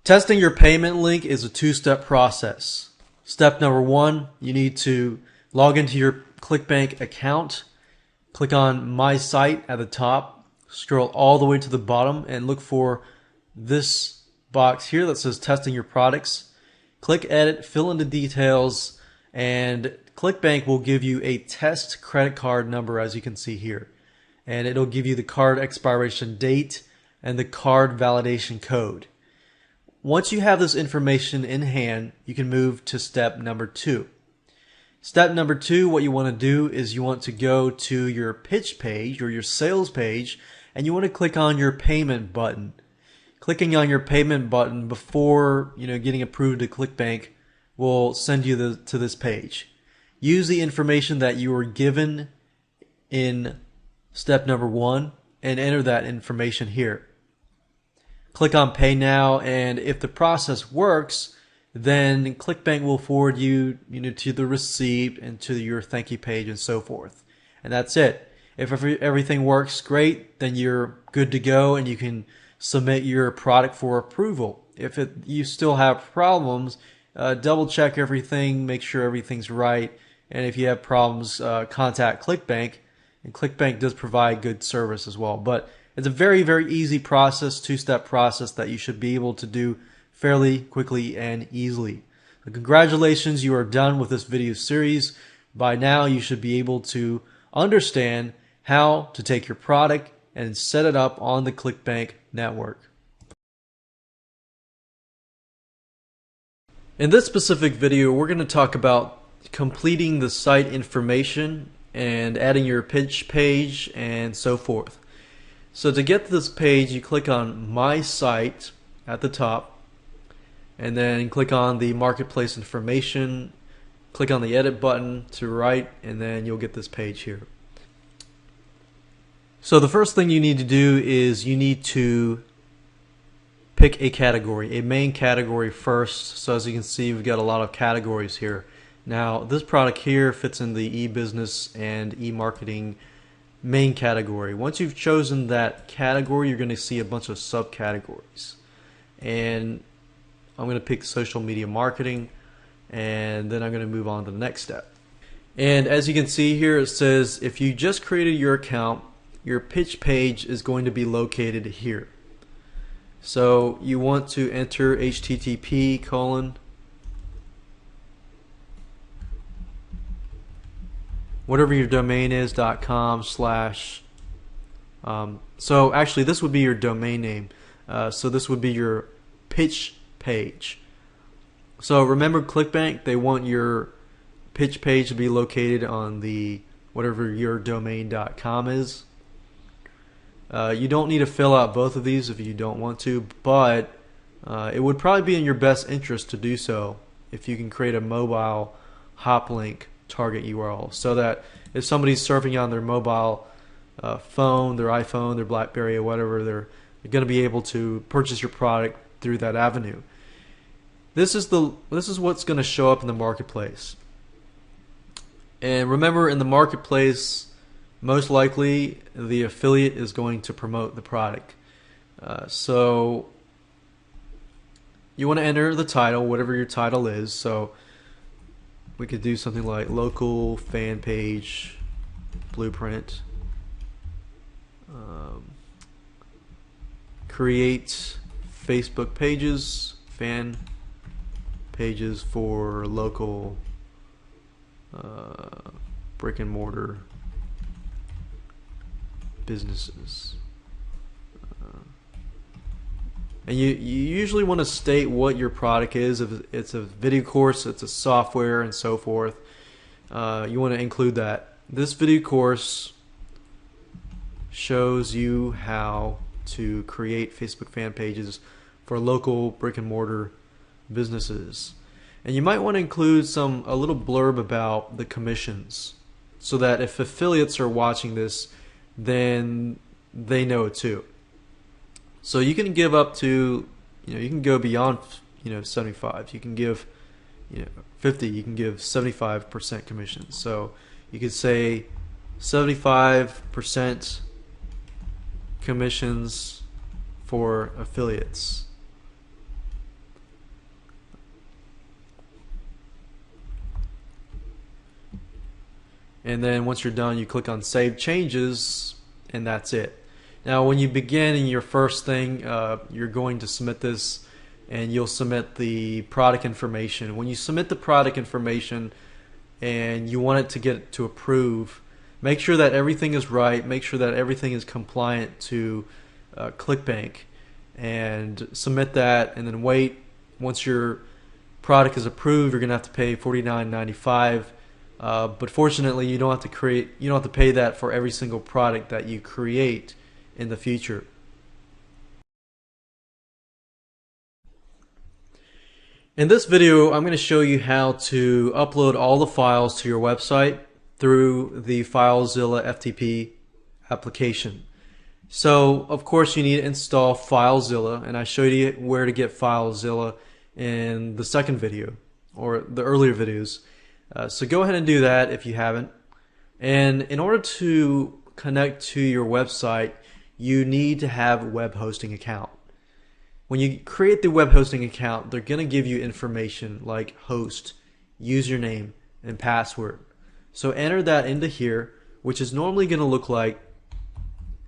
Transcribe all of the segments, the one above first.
Testing your payment link is a two-step process. Step number one, you need to log into your Clickbank account, click on My Site at the top, scroll all the way to the bottom and look for this box here that says Testing Your Products. Click Edit, fill in the details, and Clickbank will give you a test credit card number, as you can see here. And it'll give you the card expiration date and the card validation code. Once you have this information in hand, you can move to step number two. Step number two, what you want to do is you want to go to your pitch page or your sales page, and you want to click on your payment button. Clicking on your payment button before getting approved to Clickbank will send you to this page. Use the information that you were given in step number one and enter that information here. Click on Pay Now, and if the process works, then Clickbank will forward you, to the receipt and to your thank you page and so forth. And that's it. If everything works great, then you're good to go and you can submit your product for approval. If you still have problems, double check everything, make sure everything's right, and if you have problems, contact Clickbank. And Clickbank does provide good service as well. But it's a very, very easy process, two-step process that you should be able to do fairly quickly and easily. So congratulations, you are done with this video series. By now, you should be able to understand how to take your product and set it up on the Clickbank network. In this specific video, we're going to talk about completing the site information and adding your pitch page and so forth. So to get to this page, you click on My Site at the top, and then click on the marketplace information, click on the edit button to right, and then you'll get this page here. So the first thing you need to do is you need to pick a category, a main category first. So as you can see, we've got a lot of categories here. Now this product here fits in the e-business and e-marketing main category. Once you've chosen that category, you're going to see a bunch of subcategories. And I'm going to pick social media marketing, and then I'm going to move on to the next step. And as you can see here, it says if you just created your account, your pitch page is going to be located here. So you want to enter http:// whatever your domain is, .com/. So actually this would be your domain name. So this would be your pitch page. So remember, Clickbank, they want your pitch page to be located on the whatever your domain.com is. You don't need to fill out both of these if you don't want to, but it would probably be in your best interest to do so if you can create a mobile hop link target URL, so that if somebody's surfing on their mobile phone, their iPhone, their BlackBerry, or whatever, they're going to be able to purchase your product through that avenue. This is what's going to show up in the marketplace. And remember, in the marketplace, most likely the affiliate is going to promote the product. So you want to enter the title, whatever your title is. So we could do something like local fan page blueprint. Create Facebook pages, fan pages for local brick and mortar businesses. And you usually want to state what your product is. If it's a video course, it's a software, and so forth. You want to include that. This video course shows you how to create Facebook fan pages for local brick and mortar businesses. And you might want to include a little blurb about the commissions, so that if affiliates are watching this, then they know it too. So you can give up to, you can go beyond, 75. You can give, 50. You can give 75% commission. So you could say 75% commissions for affiliates. and then once you're done, you click on Save Changes, and that's it. Now, when you begin in your first thing, you're going to submit this, and you'll submit the product information. When you submit the product information and you want it to get to approve, make sure that everything is right, make sure that everything is compliant to Clickbank, and submit that, and then wait. Once your product is approved, you're gonna have to pay $49.95. But fortunately, you don't have to pay that for every single product that you create in the future. In this video, I'm going to show you how to upload all the files to your website through the FileZilla FTP application. So, of course, you need to install FileZilla, and I showed you where to get FileZilla in the second video, or the earlier videos. So go ahead and do that if you haven't. And in order to connect to your website, you need to have a web hosting account. When you create the web hosting account, they're going to give you information like host, username, and password. So enter that into here, which is normally going to look like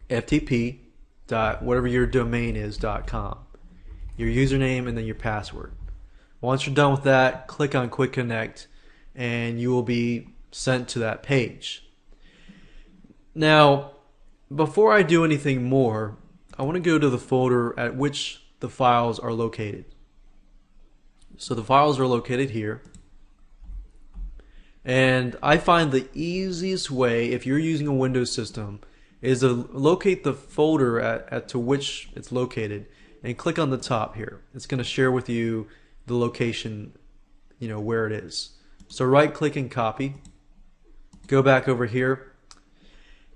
ftp dot whatever your domain is .com, your username, and then your password. Once you're done with that, click on Quick Connect, and you will be sent to that page. Now, before I do anything more, I want to go to the folder at which the files are located. So the files are located here. And I find the easiest way, if you're using a Windows system, is to locate the folder at to which it's located and click on the top here. It's going to share with you the location, where it is. So right click and copy. Go back over here.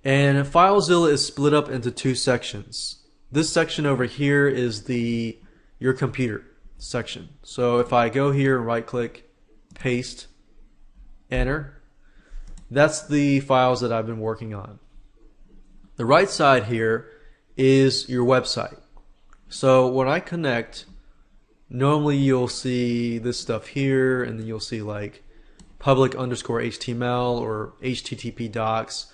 And FileZilla is split up into two sections. This section over here is your computer section. So if I go here and right click, paste, enter, that's the files that I've been working on. The right side here is your website. So when I connect, normally you'll see this stuff here, and then you'll see like public_HTML or HTTP docs.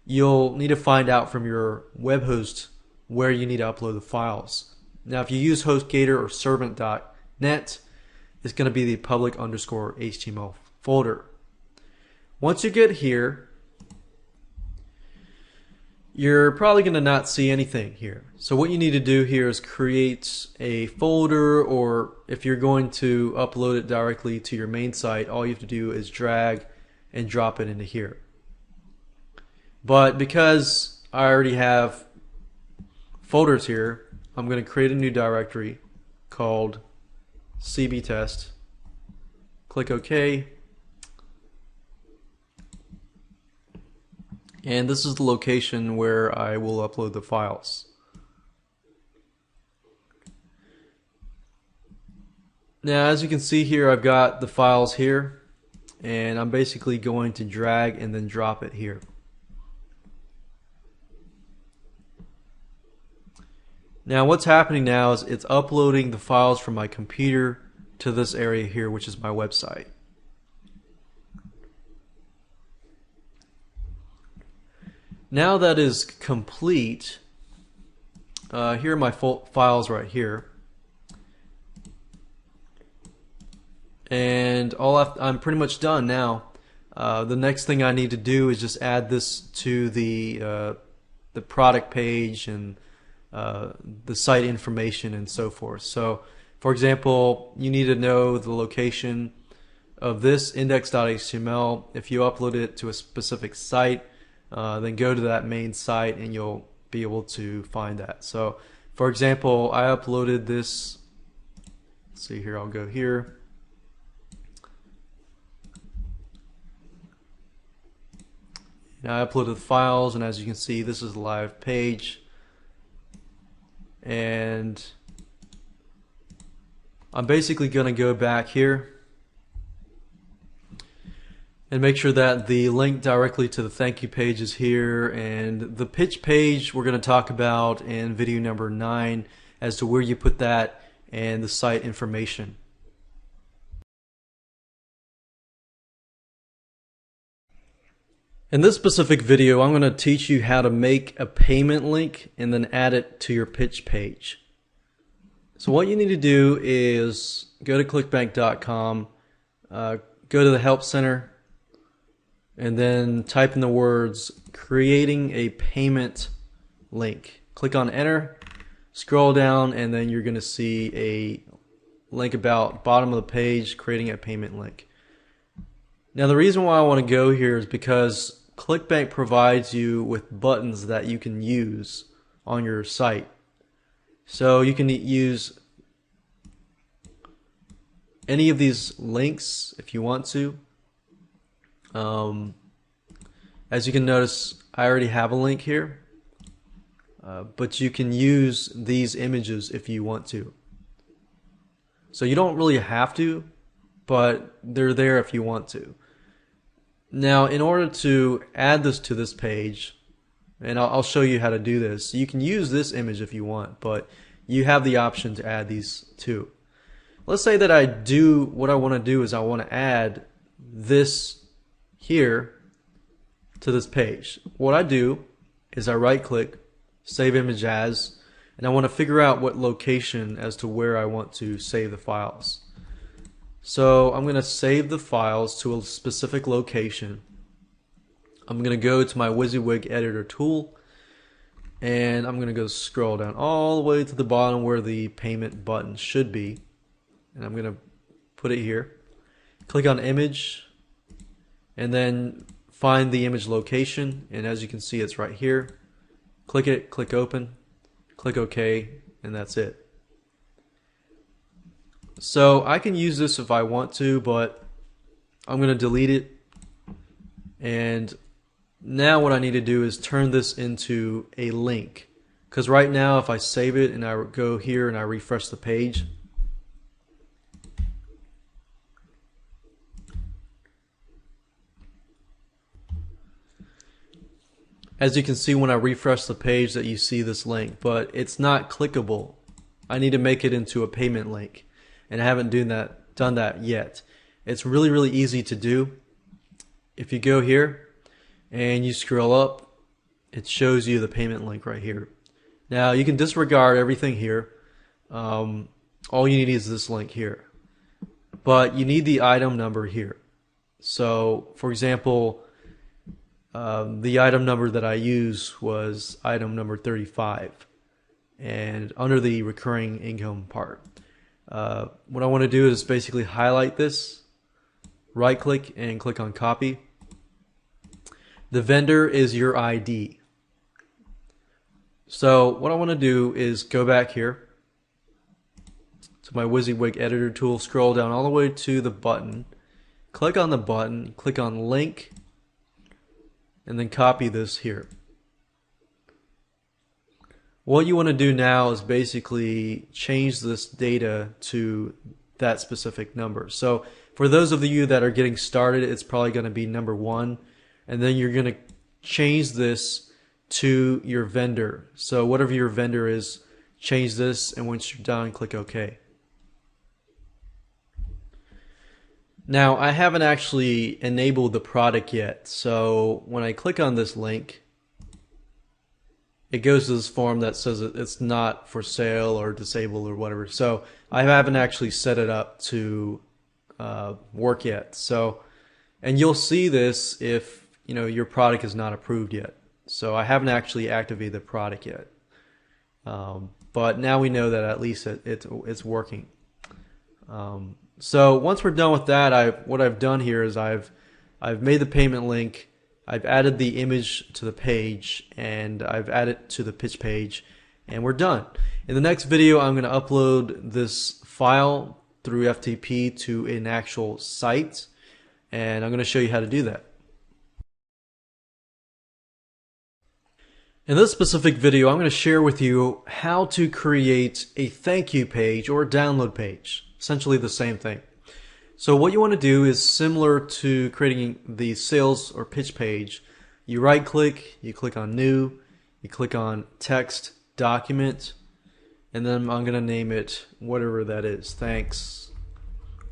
You'll need to find out from your web host where you need to upload the files. Now, if you use HostGator or servant.net, it's going to be the public_HTML folder. Once you get here, you're probably going to not see anything here. So what you need to do here is create a folder, or if you're going to upload it directly to your main site, all you have to do is drag and drop it into here. But because I already have folders here, I'm going to create a new directory called cbtest. Click OK. And this is the location where I will upload the files. Now, as you can see here, I've got the files here, and I'm basically going to drag and then drop it here. Now, what's happening now is it's uploading the files from my computer to this area here, which is my website. Now that is complete, here are my files right here, and I'm pretty much done now. The next thing I need to do is just add this to the product page and the site information and so forth. So, for example, you need to know the location of this index.html. If you upload it to a specific site, then go to that main site and you'll be able to find that. So, for example, I uploaded this. Let's see here, I'll go here. And I uploaded the files, and as you can see, this is a live page. And I'm basically going to go back here and make sure that the link directly to the thank you page is here, and the pitch page we're going to talk about in video number 9 as to where you put that and the site information. In this specific video, I'm going to teach you how to make a payment link and then add it to your pitch page. So what you need to do is go to clickbank.com, go to the Help Center, and then type in the words creating a payment link. Click on enter, scroll down, and then you're going to see a link about bottom of the page, creating a payment link. Now the reason why I want to go here is because Clickbank provides you with buttons that you can use on your site. So you can use any of these links if you want to. As you can notice, I already have a link here, but you can use these images if you want to. So you don't really have to, but they're there if you want to. Now, in order to add this to this page, and I'll show you how to do this, you can use this image if you want, but you have the option to add these too. Let's say that what I want to do is I want to add this here to this page. What I do is I right click, save image as, and I want to figure out what location as to where I want to save the files. So I'm going to save the files to a specific location. I'm going to go to my WYSIWYG editor tool, and I'm going to go scroll down all the way to the bottom where the payment button should be, and I'm going to put it here. Click on image, and then find the image location, and as you can see, it's right here. Click it, click open, click OK, and that's it. So I can use this if I want to, but I'm going to delete it. And now what I need to do is turn this into a link. Because right now if I save it and I go here and I refresh the page, as you can see when I refresh the page that you see this link, but it's not clickable. I need to make it into a payment link. And I haven't done that yet. It's really easy to do. If you go here and you scroll up, it shows you the payment link right here. Now you can disregard everything here. All you need is this link here. But you need the item number here. So for example, the item number that I used was item number 35, and under the recurring income part. What I want to do is basically highlight this, right click and click on copy. The vendor is your ID. So what I want to do is go back here to my WYSIWYG editor tool, scroll down all the way to the button, click on the button, click on link, and then copy this here. What you want to do now is basically change this data to that specific number. So for those of you that are getting started, it's probably going to be number 1, and then you're going to change this to your vendor. So whatever your vendor is, change this, and once you're done, click OK. Now I haven't actually enabled the product yet, so when I click on this link, it goes to this form that says it's not for sale or disabled or whatever. So I haven't actually set it up to work yet. So, and you'll see this if your product is not approved yet. So I haven't actually activated the product yet. But now we know that at least it's working. So once we're done with that, what I've done here is I've made the payment link. I've added the image to the page, and I've added to the pitch page, and we're done. In the next video, I'm going to upload this file through FTP to an actual site, and I'm going to show you how to do that. In this specific video, I'm going to share with you how to create a thank you page or a download page, essentially the same thing. So what you want to do is similar to creating the sales or pitch page. You right click, you click on new, you click on text document, and then I'm going to name it whatever that is, thanks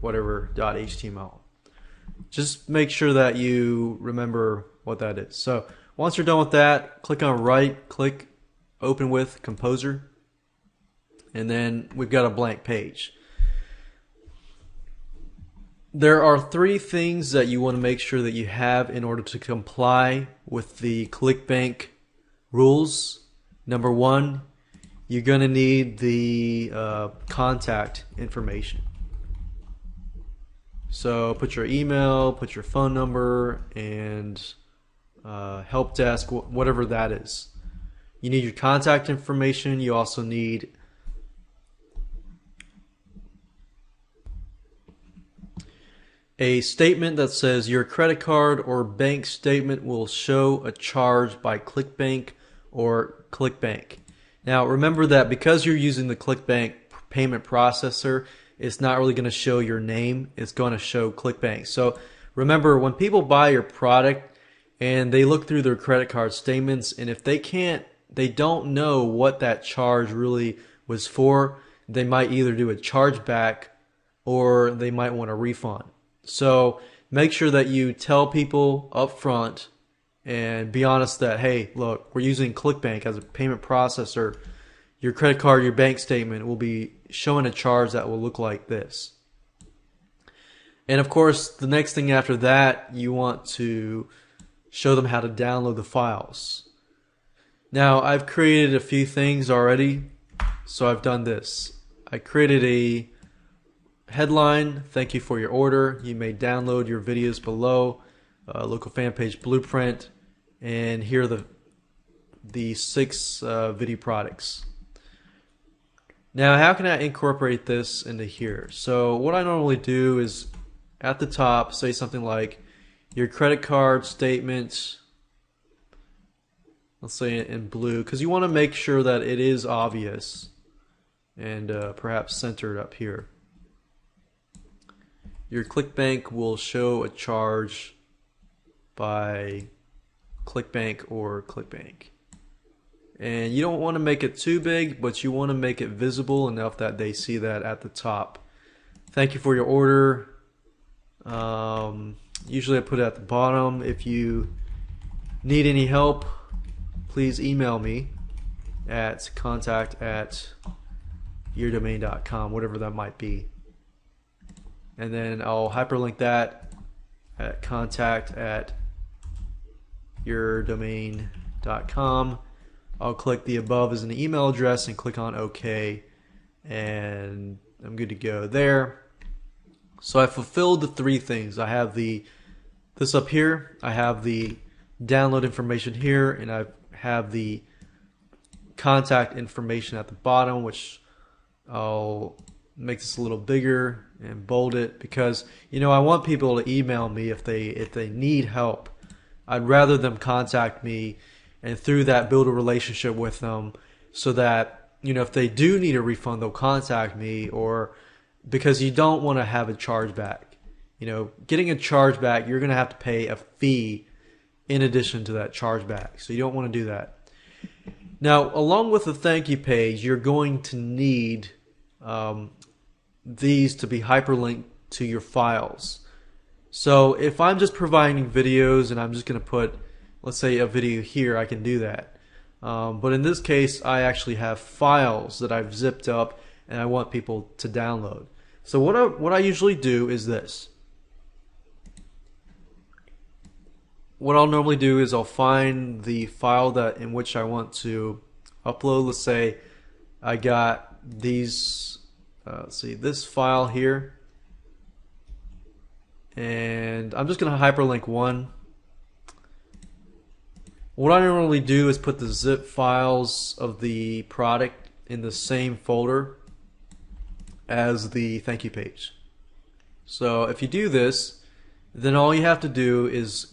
whatever .html. Just make sure that you remember what that is. So once you're done with that, click on right, click open with Composer, and then we've got a blank page. There are three things that you want to make sure that you have in order to comply with the Clickbank rules. Number one, you're going to need the contact information. So put your email, put your phone number, and help desk, whatever that is. You need your contact information. You also need a statement that says your credit card or bank statement will show a charge by Clickbank or Clickbank. Now remember that because you're using the Clickbank payment processor, it's not really going to show your name. It's going to show Clickbank. So remember, when people buy your product and they look through their credit card statements, and if they don't know what that charge really was for, they might either do a chargeback or they might want a refund. So make sure that you tell people up front and be honest that, hey, look, we're using Clickbank as a payment processor. Your credit card, your bank statement will be showing a charge that will look like this. And of course, the next thing after that, you want to show them how to download the files. Now, I've created a few things already, so I've done this. I created a headline, thank you for your order. You may download your videos below, local fan page blueprint, and here are the 6 video products. Now, how can I incorporate this into here? So what I normally do is at the top say something like your credit card statement, let's say in blue, because you want to make sure that it is obvious and perhaps centered up here. Your Clickbank will show a charge by Clickbank or Clickbank. And you don't want to make it too big, but you want to make it visible enough that they see that at the top. Thank you for your order. Usually I put it at the bottom. If you need any help, please email me at contact@yourdomain.com, whatever that might be. And then I'll hyperlink that at contact@yourdomain.com. I'll click the above as an email address and click on OK, and I'm good to go there. So I fulfilled the 3 things. I have this up here, I have the download information here, and I have the contact information at the bottom, which I'll make this a little bigger and bold it because I want people to email me if they need help. I'd rather them contact me and through that build a relationship with them so that if they do need a refund, they'll contact me, or because you don't want to have a chargeback. Getting a chargeback, you're going to have to pay a fee in addition to that chargeback. So you don't want to do that. Now, along with the thank you page, you're going to need these to be hyperlinked to your files. So if I'm just providing videos and I'm just going to put, let's say, a video here, I can do that. But in this case, I actually have files that I've zipped up and I want people to download. So what I usually do is this. What I'll normally do is I'll find the file in which I want to upload. Let's say I got these, let's see, this file here, and I'm just going to hyperlink one. What I normally do is put the zip files of the product in the same folder as the thank you page. So if you do this, then all you have to do is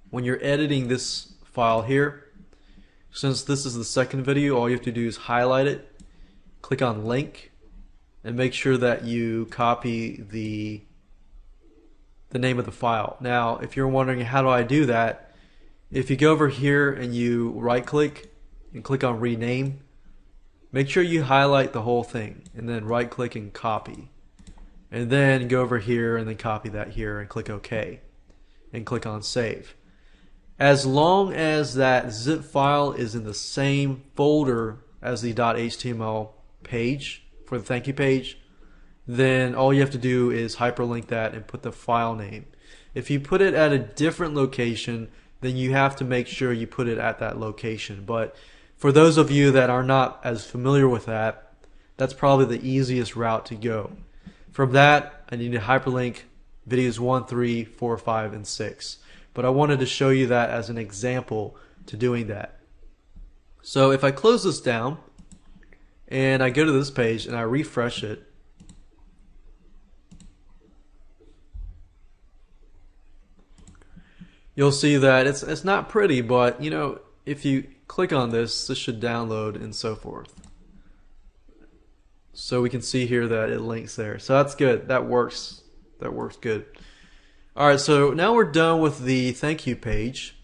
when you're editing this file here, since this is the second video, all you have to do is highlight it, click on link, and make sure that you copy the name of the file. Now, if you're wondering how do I do that, if you go over here and you right click and click on rename, make sure you highlight the whole thing and then right click and copy. and then go over here and then copy that here and click OK and click on save. As long as that zip file is in the same folder as the .html page for the thank you page, then all you have to do is hyperlink that and put the file name. If you put it at a different location, then you have to make sure you put it at that location. But for those of you that are not as familiar with that, that's probably the easiest route to go. From that, I need to hyperlink videos 1, 3, 4, 5, and 6. But I wanted to show you that as an example to doing that. So if I close this down and I go to this page and I refresh it, you'll see that it's not pretty, but you know, if you click on this, this should download and so forth. So we can see here that it links there. So that's good. That works. That works good. Alright, so now we're done with the thank you page.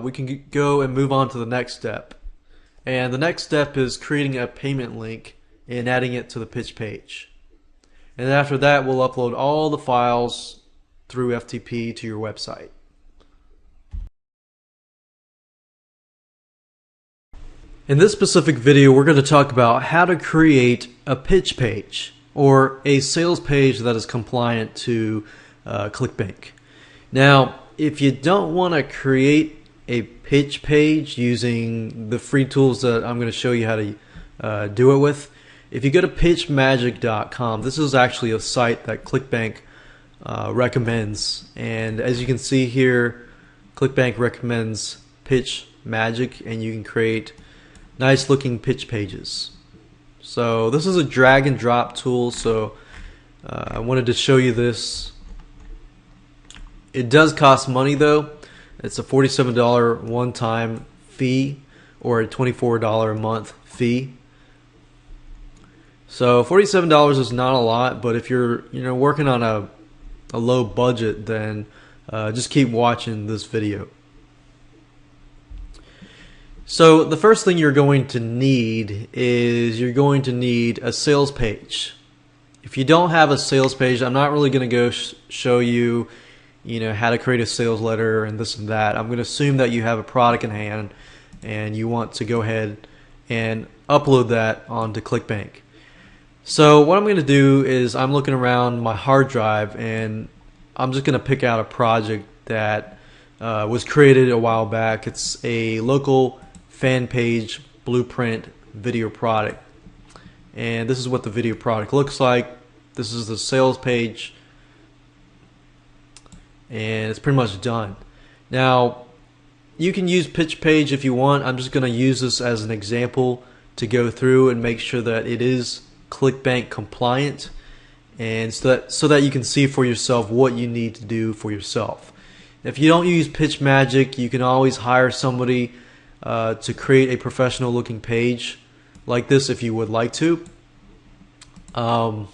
We can go and move on to the next step. And the next step is creating a payment link and adding it to the pitch page. And after that, we'll upload all the files through FTP to your website. In this specific video, we're going to talk about how to create a pitch page or a sales page that is compliant to Clickbank. Now, if you don't want to create a pitch page using the free tools that I'm going to show you how to do it with, if you go to pitchmagic.com, this is actually a site that Clickbank recommends, and as you can see here, Clickbank recommends Pitch Magic, and you can create nice looking pitch pages. So this is a drag and drop tool, so I wanted to show you this. It does cost money though. It's a $47 one-time fee or a $24 a month fee. So $47 is not a lot, but if you're working on a low budget, then just keep watching this video. So the first thing you're going to need is you're going to need a sales page. If you don't have a sales page, I'm not really going to go show you, how to create a sales letter and this and that. I'm going to assume that you have a product in hand and you want to go ahead and upload that onto Clickbank. So what I'm going to do is I'm looking around my hard drive and I'm just going to pick out a project that was created a while back. It's a local fan page blueprint video product, and this is what the video product looks like. This is the sales page, and it's pretty much done. Now you can use pitch page if you want. I'm just going to use this as an example to go through and make sure that it is Clickbank compliant, and so that you can see for yourself what you need to do for yourself. If you don't use Pitch Magic, you can always hire somebody to create a professional looking page like this if you would like to. But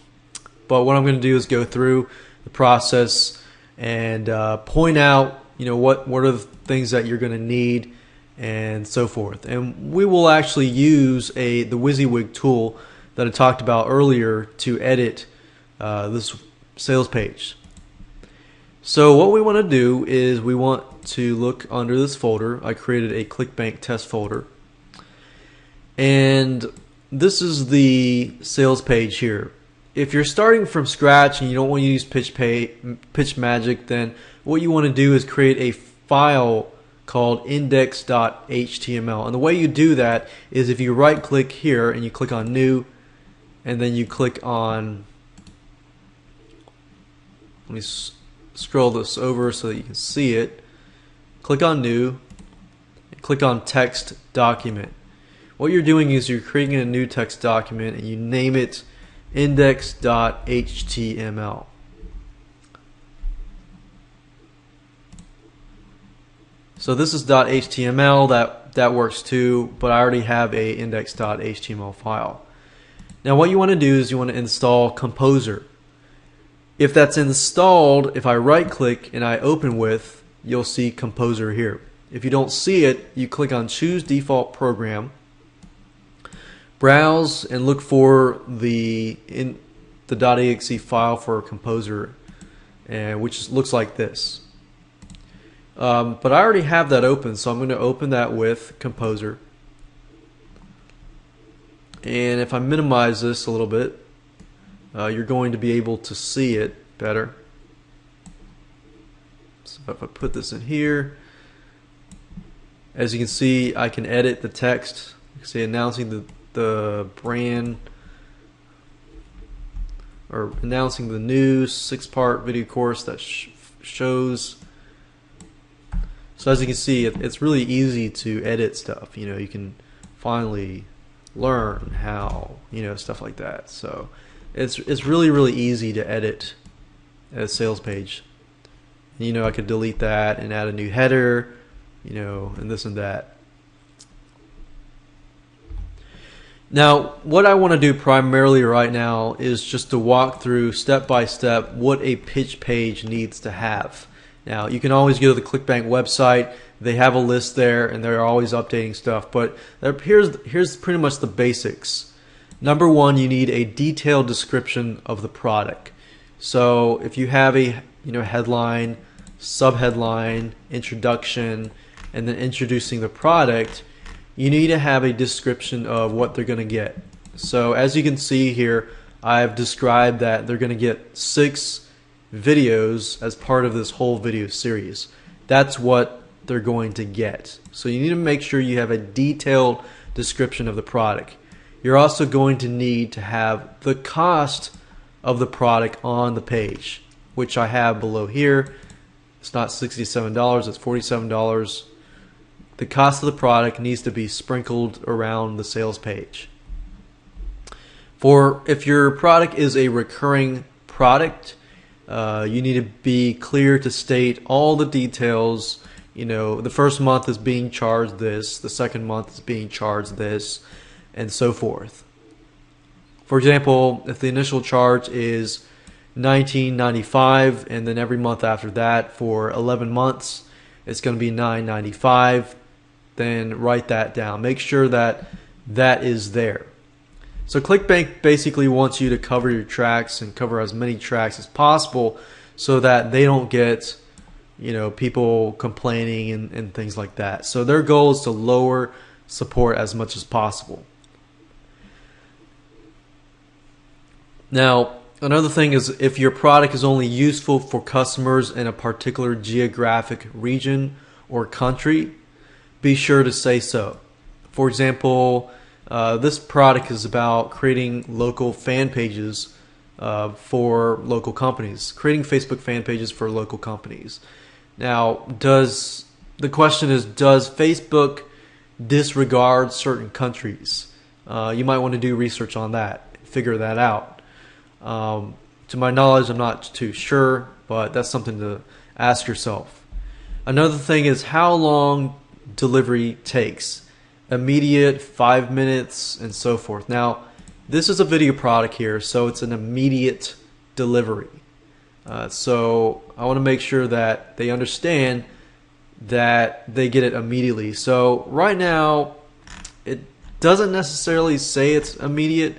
what I'm going to do is go through the process and point out what are the things that you're going to need and so forth. And we will actually use the WYSIWYG tool that I talked about earlier to edit this sales page. So what we want to do is we want to look under this folder. I created a Clickbank test folder, and this is the sales page here. If you're starting from scratch and you don't want to use Pitch Magic, then what you want to do is create a file called index.html. And the way you do that is if you right click here and you click on new, and then you click on, let me scroll this over so that you can see it. Click on new and click on text document. What you're doing is you're creating a new text document and you name it index.html. So this is .html, that works too, but I already have a index.html file. Now what you want to do is you want to install Composer. If that's installed, if I right click and I open with, you'll see Composer here. If you don't see it, you click on Choose Default Program, browse and look for the the .exe file for Composer, and which looks like this. But I already have that open, so I'm going to open that with Composer. And if I minimize this a little bit, you're going to be able to see it better. So if I put this in here, as you can see, I can edit the text. You can see announcing the brand, or announcing the new 6-part video course that shows. So as you can see, it's really easy to edit stuff. You know, you can finally learn how, you know, stuff like that. So it's really easy to edit a sales page. You know, I could delete that and add a new header, you know, and this and that. Now, what I want to do primarily right now is just to walk through step by step what a pitch page needs to have. Now, you can always go to the Clickbank website. They have a list there, and they're always updating stuff. But here's pretty much the basics. Number one, you need a detailed description of the product. So if you have a headline, subheadline, introduction, and then introducing the product, you need to have a description of what they're going to get. So as you can see here, I've described that they're going to get 6 videos as part of this whole video series. That's what they're going to get. So you need to make sure you have a detailed description of the product. You're also going to need to have the cost of the product on the page, which I have below here. It's not $67, it's $47. The cost of the product needs to be sprinkled around the sales page. If your product is a recurring product, you need to be clear to state all the details. You know, the first month is being charged this, the second month is being charged this, and so forth. For example, if the initial charge is $19.95, and then every month after that for 11 months it's going to be $9.95, then write that down. Make sure that that is there. So Clickbank basically wants you to cover your tracks and cover as many tracks as possible so that they don't get, you know, people complaining and things like that. So their goal is to lower support as much as possible. Now, another thing is, if your product is only useful for customers in a particular geographic region or country, be sure to say so. For example, this product is about creating local fan pages for local companies, creating Facebook fan pages for local companies. Now, the question is, does Facebook disregard certain countries? You might want to do research on that, figure that out. To my knowledge, I'm not too sure, but that's something to ask yourself. Another thing is how long delivery takes. Immediate, 5 minutes, and so forth. Now, this is a video product here, so it's an immediate delivery. So I want to make sure that they understand that they get it immediately. So right now, it doesn't necessarily say it's immediate,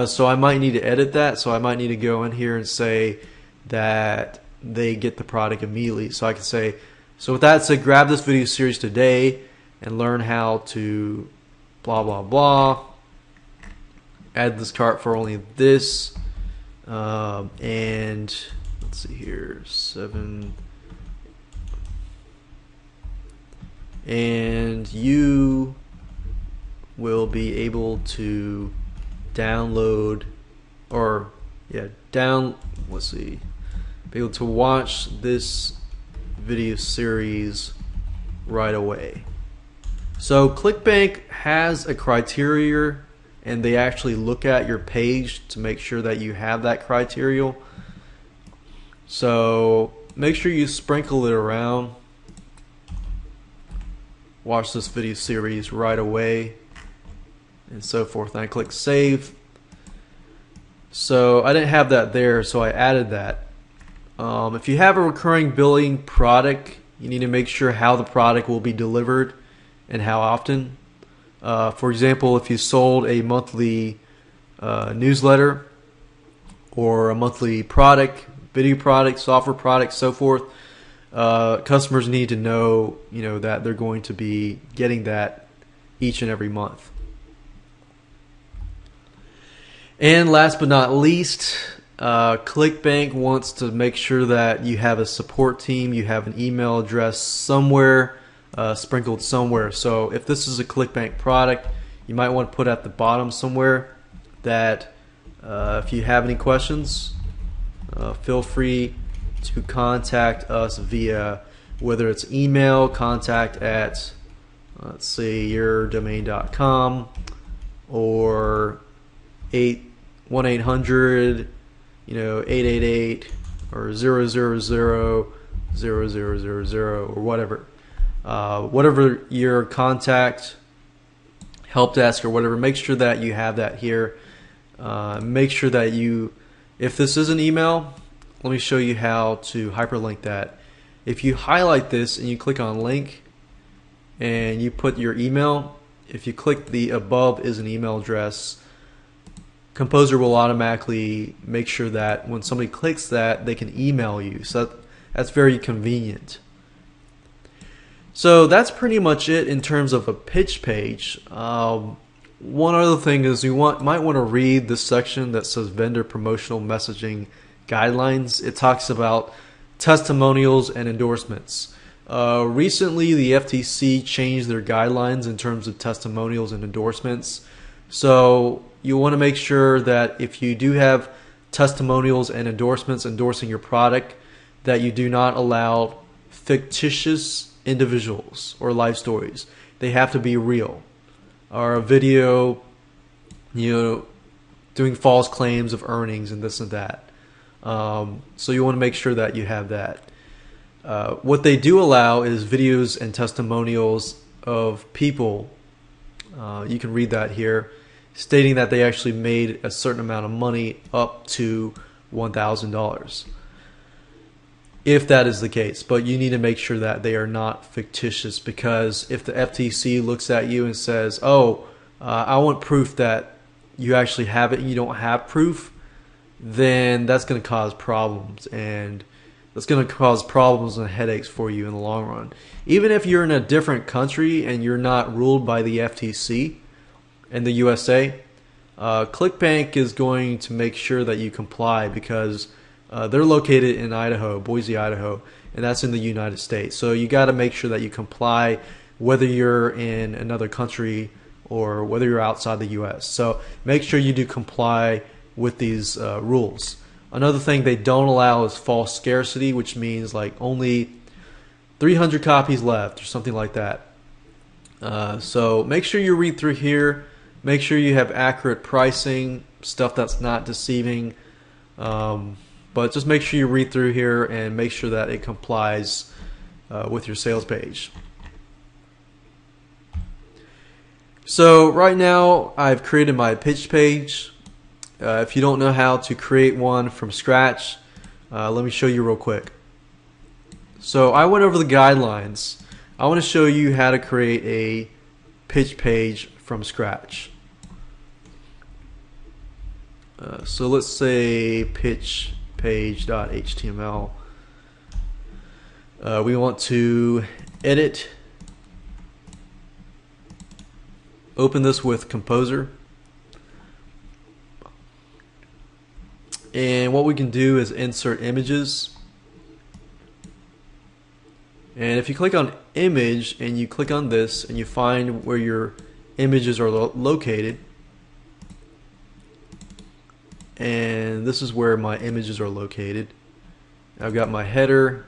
so I might need to edit that. So I might need to go in here and say that they get the product immediately. So I can say, so with that said, grab this video series today and learn how to blah blah blah. Add this cart for only this, and let's see here, 7. And you will be able to download, let's see, be able to watch this video series right away. So Clickbank has a criteria, and they actually look at your page to make sure that you have that criteria. So make sure you sprinkle it around. Watch this video series right away, and so forth. And I click save. So I didn't have that there, so I added that. If you have a recurring billing product, you need to make sure how the product will be delivered and how often. For example, if you sold a monthly newsletter, or a monthly product, video product, software product, so forth, customers need to know, that they're going to be getting that each and every month. And last but not least, Clickbank wants to make sure that you have a support team, you have an email address somewhere, sprinkled somewhere. So if this is a Clickbank product, you might want to put at the bottom somewhere that if you have any questions, feel free to contact us via, whether it's email, contact at, let's say, yourdomain.com, or 1-800 888 or 000 or whatever. Whatever your contact help desk or whatever, make sure that you have that here. Make sure that if this is an email, let me show you how to hyperlink that. If you highlight this and you click on link and you put your email, if you click the above is an email address, Composer will automatically make sure that when somebody clicks that, they can email you. So that's very convenient. So that's pretty much it in terms of a pitch page. One other thing is you might want to read this section that says Vendor Promotional Messaging Guidelines. It talks about testimonials and endorsements. Recently, the FTC changed their guidelines in terms of testimonials and endorsements. So you want to make sure that if you do have testimonials and endorsements endorsing your product, that you do not allow fictitious individuals or life stories. They have to be real. Or a video, doing false claims of earnings and this and that. So you want to make sure that you have that. What they do allow is videos and testimonials of people. You can read that here, stating that they actually made a certain amount of money up to $1,000. If that is the case, but you need to make sure that they are not fictitious, because if the FTC looks at you and says, I want proof that you actually have it and you don't have proof, then that's going to cause problems, and that's going to cause problems and headaches for you in the long run. Even if you're in a different country and you're not ruled by the FTC in the USA, Clickbank is going to make sure that you comply, because they're located in Idaho, Boise, Idaho, and that's in the United States. So you got to make sure that you comply whether you're in another country or whether you're outside the US. So make sure you do comply with these rules. Another thing they don't allow is false scarcity, which means like only 300 copies left or something like that. So make sure you read through here. Make sure you have accurate pricing, stuff that's not deceiving. But just make sure you read through here and make sure that it complies with your sales page. So right now I've created my pitch page. If you don't know how to create one from scratch, let me show you real quick. So I went over the guidelines. I want to show you how to create a pitch page from scratch. So let's say pitch page.html. We want to edit. Open this with Composer. And what we can do is insert images. And if you click on image and you click on this and you find where your images are located, and this is where my images are located. I've got my header.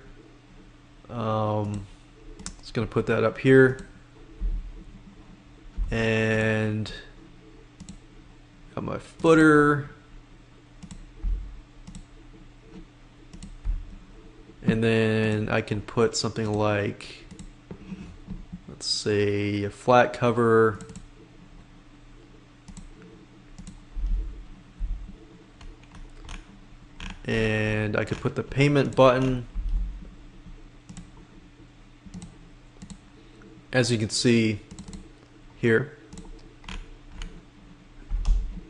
Just going to put that up here, and got my footer, and then I can put something like, let's say, a flat cover. And I could put the payment button. As you can see here.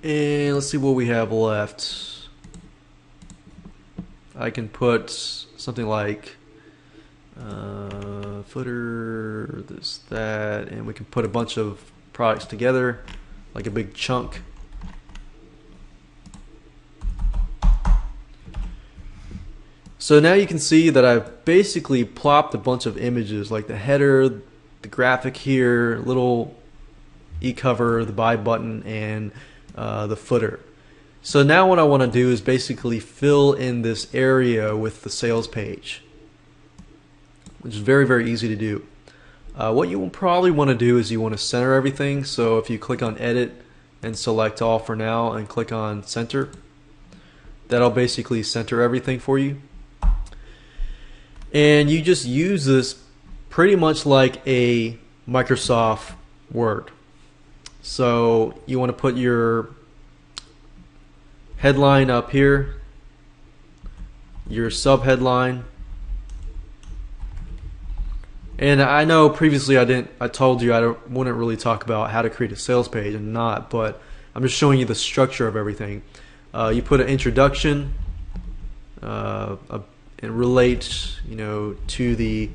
And let's see what we have left. I can put something like footer, this, that, and we can put a bunch of products together like a big chunk. So now you can see that I've basically plopped a bunch of images like the header, the graphic here, little e-cover, the buy button, and the footer. So now what I want to do is basically fill in this area with the sales page, which is very, very easy to do. What you will probably want to do is you want to center everything. So if you click on edit and select all for now and click on center, that'll basically center everything for you. And you just use this pretty much like a Microsoft Word. So you want to put your headline up here, your sub-headline. And I know previously I told you I wouldn't really talk about how to create a sales page and not, but I'm just showing you the structure of everything. You put an introduction, and relate, to the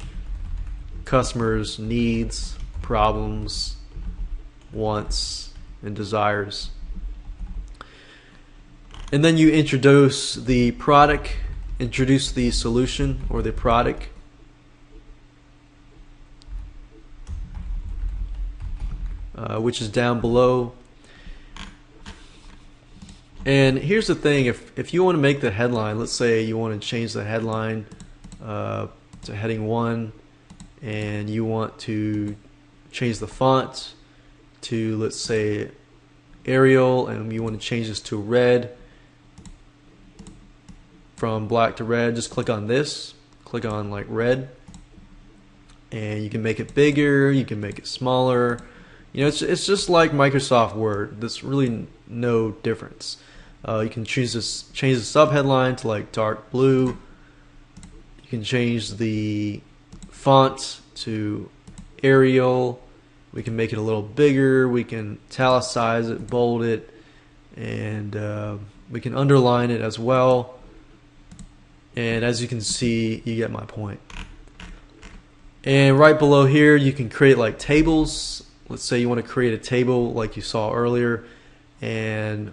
customer's needs, problems, wants, and desires. And then you introduce the product, introduce the solution or the product. Which is down below. And here's the thing, if you want to make the headline, let's say you want to change the headline to heading 1, and you want to change the font to, let's say, Arial, and you want to change this to red, from black to red, just click on this, click on like red, and you can make it bigger, you can make it smaller. It's just like Microsoft Word. There's really no difference. You can change the subheadline to like dark blue. You can change the font to Arial. We can make it a little bigger. We can italicize it, bold it, and we can underline it as well. And as you can see, you get my point. And right below here, you can create like tables. Let's say you want to create a table like you saw earlier, and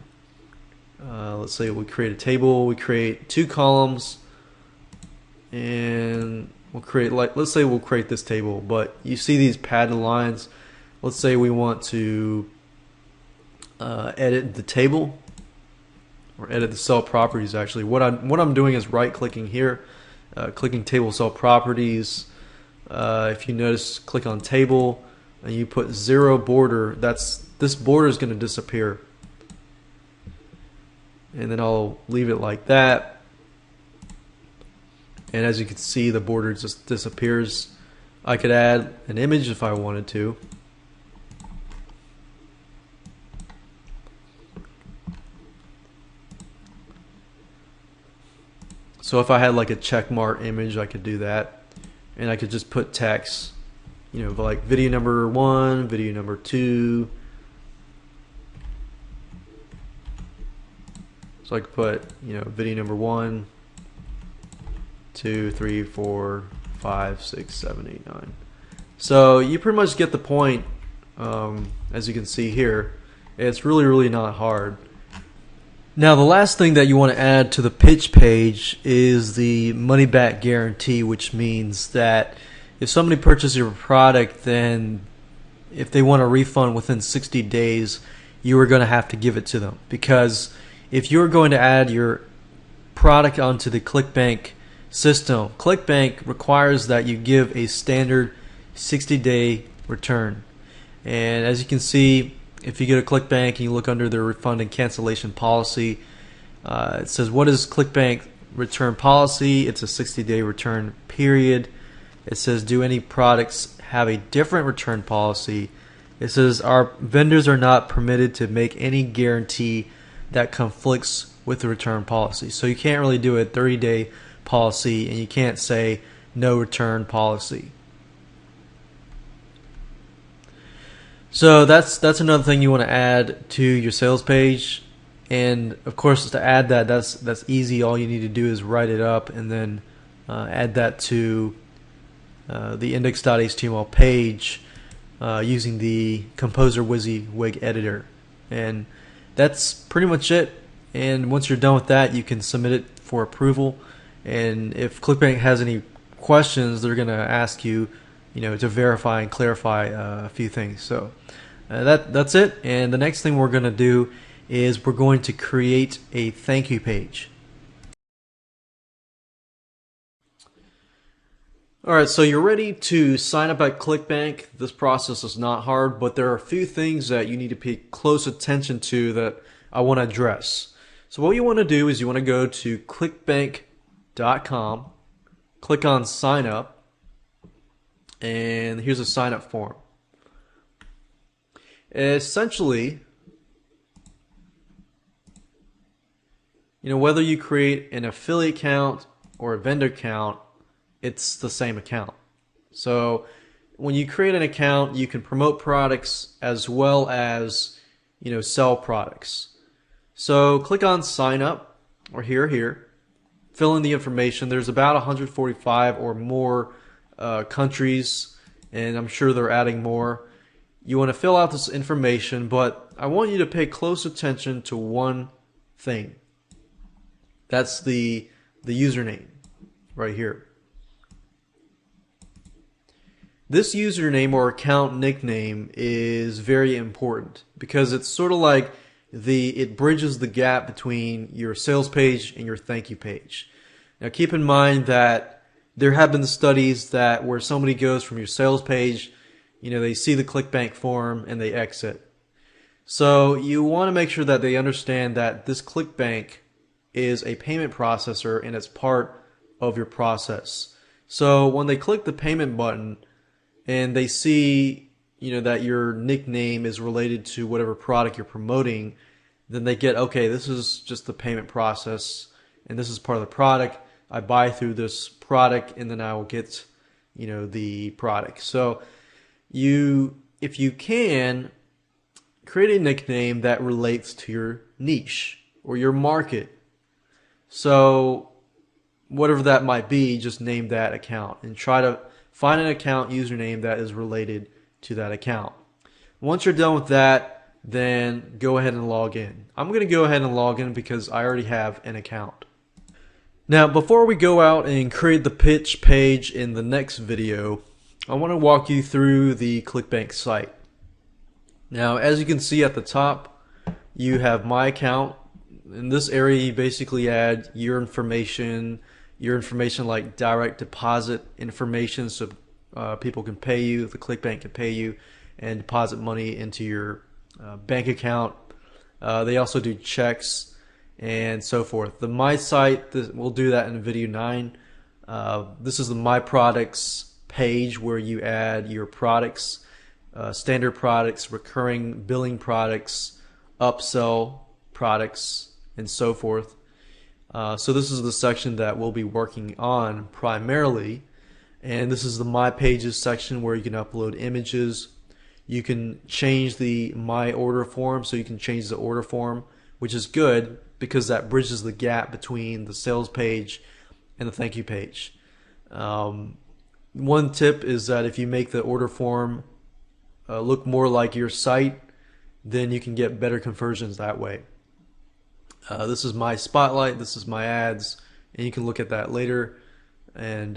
let's say we create a table. We create 2 columns, and we'll create let's say we'll create this table. But you see these padded lines. Let's say we want to edit the table or edit the cell properties. Actually, what I'm doing is right-clicking here, clicking table cell properties. If you notice, click on table. And you put 0 border, this border is going to disappear. And then I'll leave it like that. And as you can see, the border just disappears. I could add an image if I wanted to. So if I had like a checkmark image, I could do that. And I could just put text. Like video number 1, video number 2. So I could put, video number 1, 2, 3, 4, 5, 6, 7, 8, 9. So you pretty much get the point. As you can see here, it's really, really not hard. Now the last thing that you want to add to the pitch page is the money back guarantee, which means that if somebody purchases your product, then if they want a refund within 60 days, you are going to have to give it to them. Because if you're going to add your product onto the Clickbank system, Clickbank requires that you give a standard 60-day return. And as you can see, if you go to Clickbank and you look under the refund and cancellation policy, it says, what is Clickbank return policy? It's a 60-day return period. It says, do any products have a different return policy? It says, our vendors are not permitted to make any guarantee that conflicts with the return policy. So you can't really do a 30-day policy, and you can't say no return policy. So that's another thing you want to add to your sales page. And of course, to add that, that's easy. All you need to do is write it up and then add that to the index.html page using the Composer WYSIWYG editor. And that's pretty much it. And once you're done with that, you can submit it for approval. And if Clickbank has any questions, they're going to ask you, to verify and clarify a few things. So that's it. And the next thing we're going to do is we're going to create a thank you page. Alright, so you're ready to sign up at Clickbank. This process is not hard, but there are a few things that you need to pay close attention to that I want to address. So what you want to do is you want to go to clickbank.com, click on sign up, and here's a sign up form. Essentially, whether you create an affiliate account or a vendor account, it's the same account. So when you create an account, you can promote products as well as sell products. So click on sign up, or here, fill in the information. There's about 145 or more countries, and I'm sure they're adding more. You want to fill out this information, but I want you to pay close attention to one thing. That's the username right here. This username or account nickname is very important because it's sort of like it bridges the gap between your sales page and your thank you page. Now keep in mind that there have been studies that where somebody goes from your sales page, they see the Clickbank form and they exit. So you want to make sure that they understand that this Clickbank is a payment processor and it's part of your process. So when they click the payment button and they see that your nickname is related to whatever product you're promoting, then they get, okay, this is just the payment process and this is part of the product. I buy through this product and then I will get the product. So if you can, create a nickname that relates to your niche or your market. So whatever that might be, just name that account and try to find an account username that is related to that account. Once you're done with that, then go ahead and log in. I'm going to go ahead and log in because I already have an account. Now, before we go out and create the pitch page in the next video, I want to walk you through the Clickbank site. Now, as you can see at the top, you have my account. In this area, you basically add your information like direct deposit information, so people can pay you, the Clickbank can pay you, and deposit money into your bank account. They also do checks and so forth. The My Site, we'll do that in video 9. This is the My Products page where you add your products, standard products, recurring billing products, upsell products, and so forth. So this is the section that we'll be working on primarily, and this is the My Pages section where you can upload images. You can change the My Order form, so you can change the order form, which is good because that bridges the gap between the sales page and the thank you page. One tip is that if you make the order form look more like your site, then you can get better conversions that way. This is my spotlight, this is my ads, and you can look at that later. And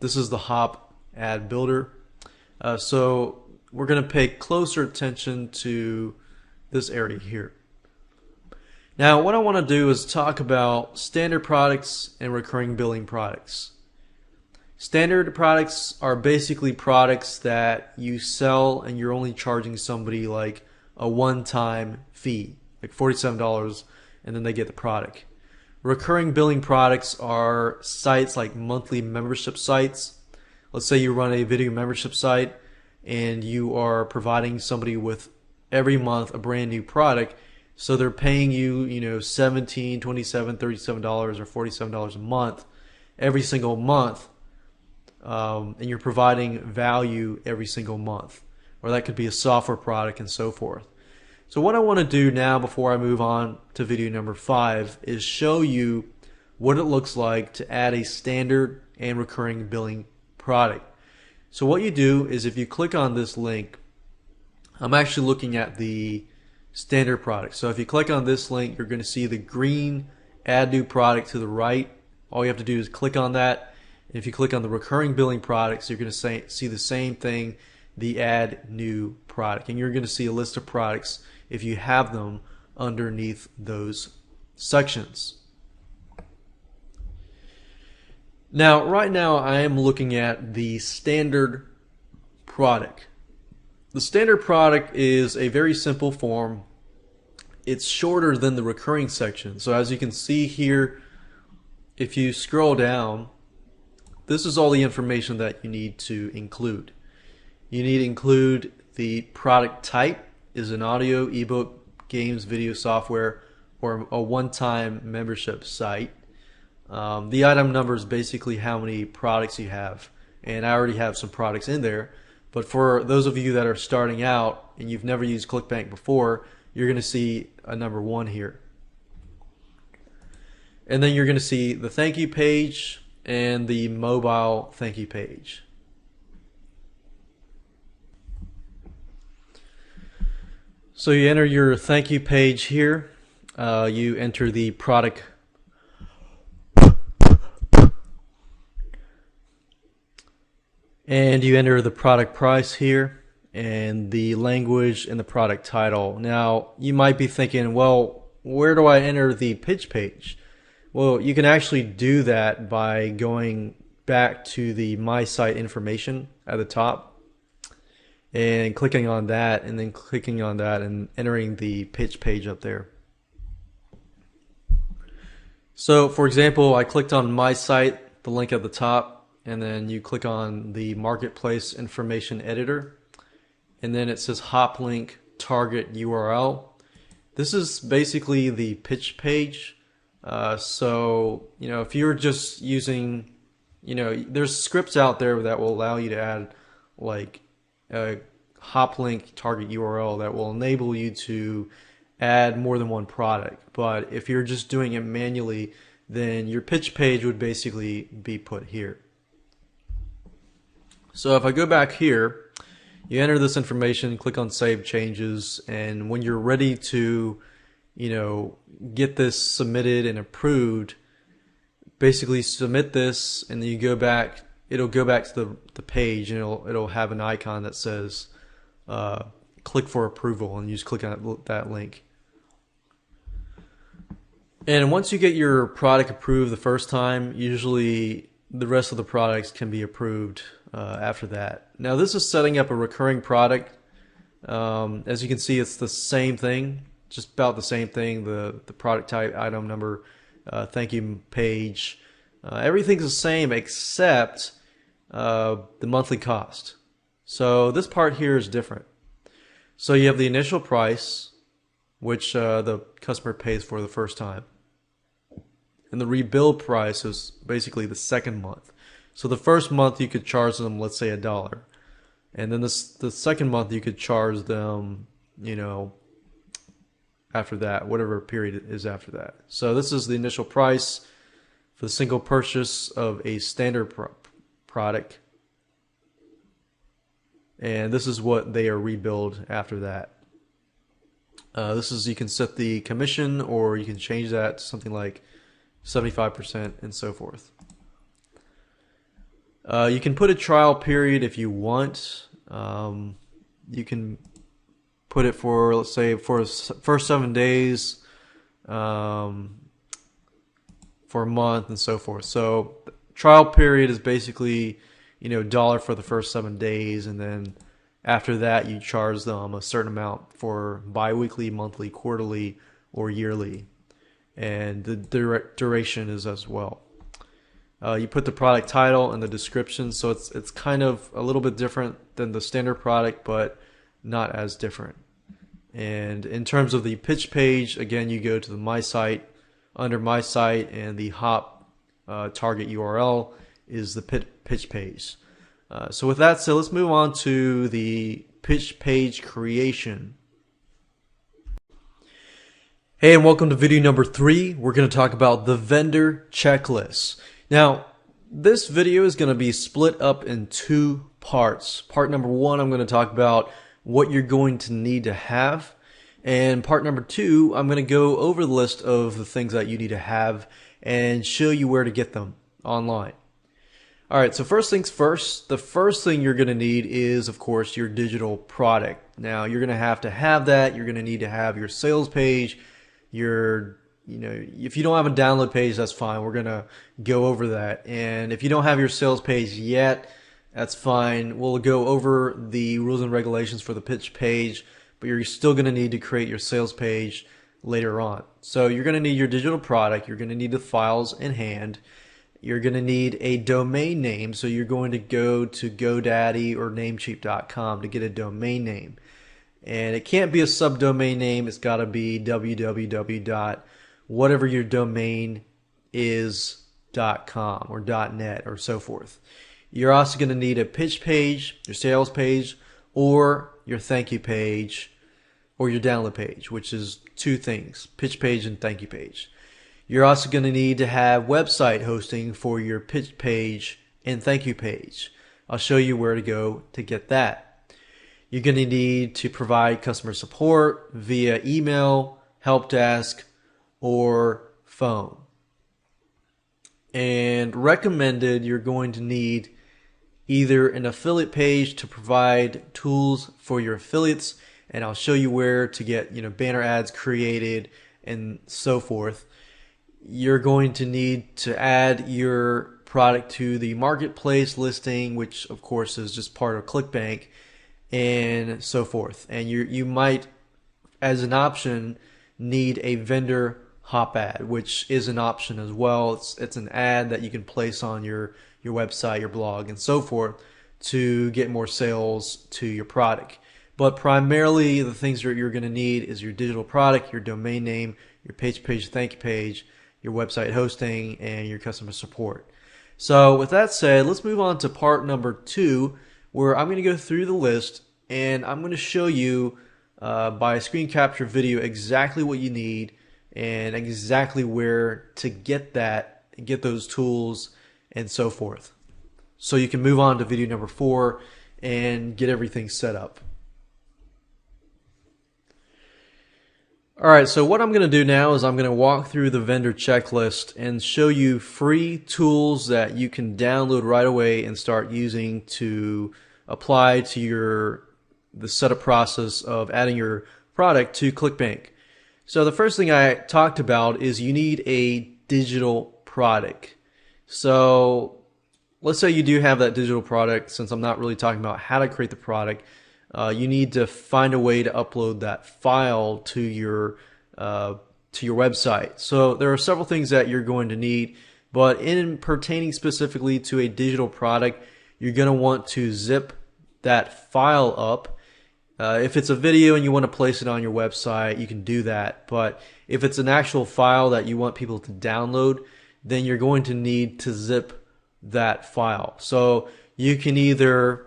this is the Hop ad builder. So we're going to pay closer attention to this area here. Now what I want to do is talk about standard products and recurring billing products. Standard products are basically products that you sell and you're only charging somebody like a one-time fee, like $47, and then they get the product. Recurring billing products are sites like monthly membership sites. Let's say you run a video membership site and you are providing somebody with every month a brand new product, so they're paying you, $17, $27, $37 or $47 a month every single month, and you're providing value every single month. Or that could be a software product and so forth. So what I want to do now before I move on to video number 5 is show you what it looks like to add a standard and recurring billing product. So what you do is if you click on this link, I'm actually looking at the standard product. So if you click on this link, you're going to see the green add new product to the right. All you have to do is click on that. And if you click on the recurring billing products, you're going to see the same thing, the add new product. And you're going to see a list of products if you have them underneath those sections. Now, right now I am looking at the standard product. The standard product is a very simple form. It's shorter than the recurring section. So as you can see here, if you scroll down, this is all the information that you need to include. You need to include the product type, is an audio, ebook, games, video software, or a one-time membership site. The item number is basically how many products you have, and I already have some products in there. But for those of you that are starting out and you've never used Clickbank before, you're going to see a number 1 here. And then you're going to see the thank you page and the mobile thank you page. So you enter your thank you page here. You enter the product and you enter the product price here and the language and the product title. Now you might be thinking, well, where do I enter the pitch page? Well, you can actually do that by going back to the My Site information at the top and clicking on that, and then clicking on that and entering the pitch page up there. So for example, I clicked on My Site, the link at the top, and then you click on the Marketplace Information Editor, and then it says Hop Link Target URL. This is basically the pitch page. So if you're just using, there's scripts out there that will allow you to add like a hop link target URL that will enable you to add more than one product. But if you're just doing it manually, then your pitch page would basically be put here. So if I go back here, you enter this information, click on Save Changes, and when you're ready to get this submitted and approved, basically submit this, and then you go back. It'll go back to the page, and it'll have an icon that says click for approval, and you just click on that link. And once you get your product approved the first time, usually the rest of the products can be approved after that. Now this is setting up a recurring product. As you can see, it's the same thing, just about the same thing. The product type, item number, thank you page, everything's the same except the monthly cost. So this part here is different. So you have the initial price, which the customer pays for the first time, and the rebuild price is basically the second month. So the first month you could charge them, let's say $1, and then the second month you could charge them, after that, whatever period is after that. So this is the initial price for the single purchase of a standard product, and this is what they are rebilled after that. This is, you can set the commission, or you can change that to something like 75% and so forth. You can put a trial period if you want. You can put it for, let's say, for first 7 days, for a month, and so forth. So trial period is basically $1 for the first 7 days, and then after that you charge them a certain amount for bi-weekly, monthly, quarterly, or yearly, and the duration is as well. You put the product title and the description, so it's kind of a little bit different than the standard product, but not as different. And in terms of the pitch page, again, you go to the My Site. Under My Site, and the hop target URL is the pitch page. So with that said, let's move on to the pitch page creation. Hey, and welcome to video number 3. We're going to talk about the vendor checklist. Now, this video is going to be split up in 2 parts. Part number 1, I'm going to talk about what you're going to need to have. And part number 2, I'm going to go over the list of the things that you need to have and show you where to get them online. Alright, so first things first, the first thing you're going to need is, of course, your digital product. Now, you're going to have that. You're going to need to have your sales page. If you don't have a download page, that's fine. We're going to go over that. And if you don't have your sales page yet, that's fine. We'll go over the rules and regulations for the pitch page, but you're still going to need to create your sales page later on. So you're going to need your digital product. You're going to need the files in hand. You're going to need a domain name. So you're going to go to GoDaddy or Namecheap.com to get a domain name. And it can't be a subdomain name. It's got to be www. Whatever your domain is .com or .net or so forth. You're also going to need a pitch page, your sales page, or your thank you page, or your download page, which is 2 things, pitch page and thank you page. You're also going to need to have website hosting for your pitch page and thank you page. I'll show you where to go to get that. You're going to need to provide customer support via email, help desk, or phone. And recommended, you're going to need either an affiliate page to provide tools for your affiliates, and I'll show you where to get banner ads created and so forth. You're going to need to add your product to the marketplace listing, which of course is just part of Clickbank, and so forth. And you might, as an option, need a vendor hop ad, which is an option as well. It's an ad that you can place on your website, your blog, and so forth to get more sales to your product. But primarily the things that you're going to need is your digital product, your domain name, your page, thank you page, your website hosting, and your customer support. So with that said, let's move on to part number 2, where I'm going to go through the list and I'm going to show you by a screen capture video exactly what you need and exactly where to get those tools and so forth. So you can move on to video number 4 and get everything set up. Alright, so what I'm going to do now is I'm going to walk through the vendor checklist and show you free tools that you can download right away and start using to apply to the setup process of adding your product to Clickbank. So the first thing I talked about is you need a digital product. So let's say you do have that digital product. Since I'm not really talking about how to create the product, you need to find a way to upload that file to your website. So there are several things that you're going to need, but in pertaining specifically to a digital product, you're going to want to zip that file up. If it's a video and you want to place it on your website, you can do that. But if it's an actual file that you want people to download, then you're going to need to zip that file. So you can either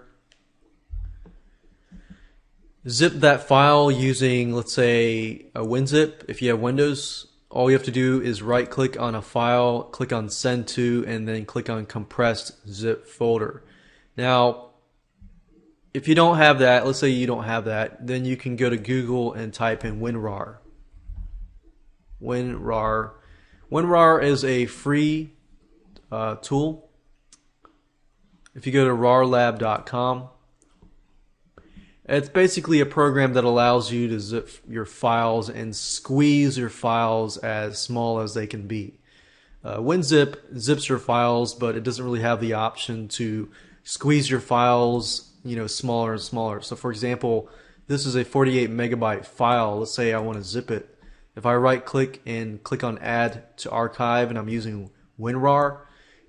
zip that file using, let's say, a WinZip. If you have Windows, all you have to do is right click on a file, click on send to, and then click on compressed zip folder. Now, if you don't have that, let's say you don't have that, then you can go to Google and type in WinRAR. WinRAR is a free tool. If you go to rarlab.com, it's basically a program that allows you to zip your files and squeeze your files as small as they can be. WinZip zips your files, but it doesn't really have the option to squeeze your files, smaller and smaller. So for example, this is a 48 megabyte file. Let's say I want to zip it. If I right click and click on add to archive, and I'm using WinRAR,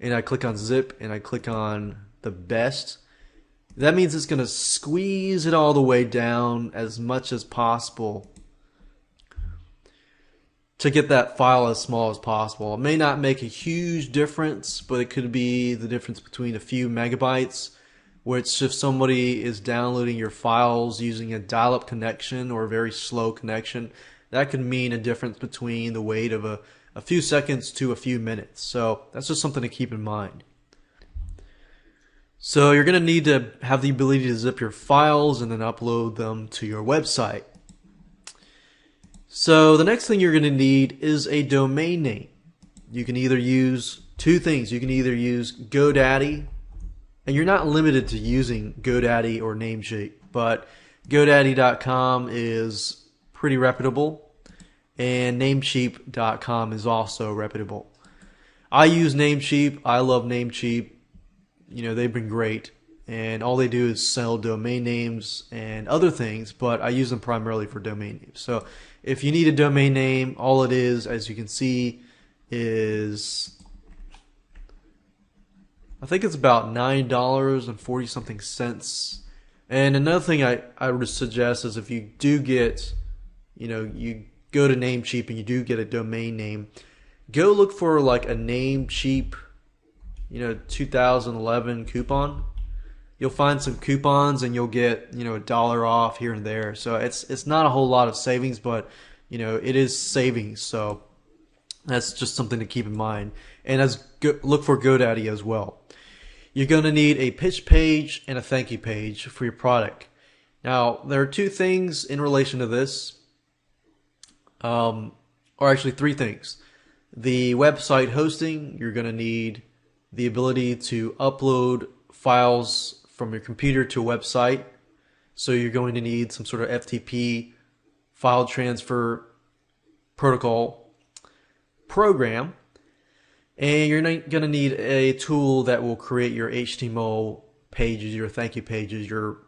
and I click on zip and I click on the best, that means it's going to squeeze it all the way down as much as possible to get that file as small as possible. It may not make a huge difference, but it could be the difference between a few megabytes, which if somebody is downloading your files using a dial-up connection or a very slow connection, that could mean a difference between the wait of a few seconds to a few minutes. So that's just something to keep in mind. So you're going to need to have the ability to zip your files and then upload them to your website. So the next thing you're going to need is a domain name. You can either use two things. You can either use GoDaddy, and you're not limited to using GoDaddy or Namecheap, but GoDaddy.com is pretty reputable, and Namecheap.com is also reputable. I use Namecheap. I love Namecheap. You know, they've been great, and all they do is sell domain names and other things, but I use them primarily for domain names. So if you need a domain name, all it is, as you can see, is I think it's about $9.40 something cents. And another thing I would suggest is if you do get, you go to Namecheap and you do get a domain name, go look for like a Namecheap 2011 coupon. You'll find some coupons and you'll get $1 off here and there. So it's not a whole lot of savings, but it is savings. So that's just something to keep in mind. And look for GoDaddy as well. You're going to need a pitch page and a thank you page for your product. Now there are two things in relation to this, or actually three things. The website hosting, you're going to need the ability to upload files from your computer to a website. So you're going to need some sort of FTP file transfer protocol program. And you're going to need a tool that will create your HTML pages, your thank you pages, your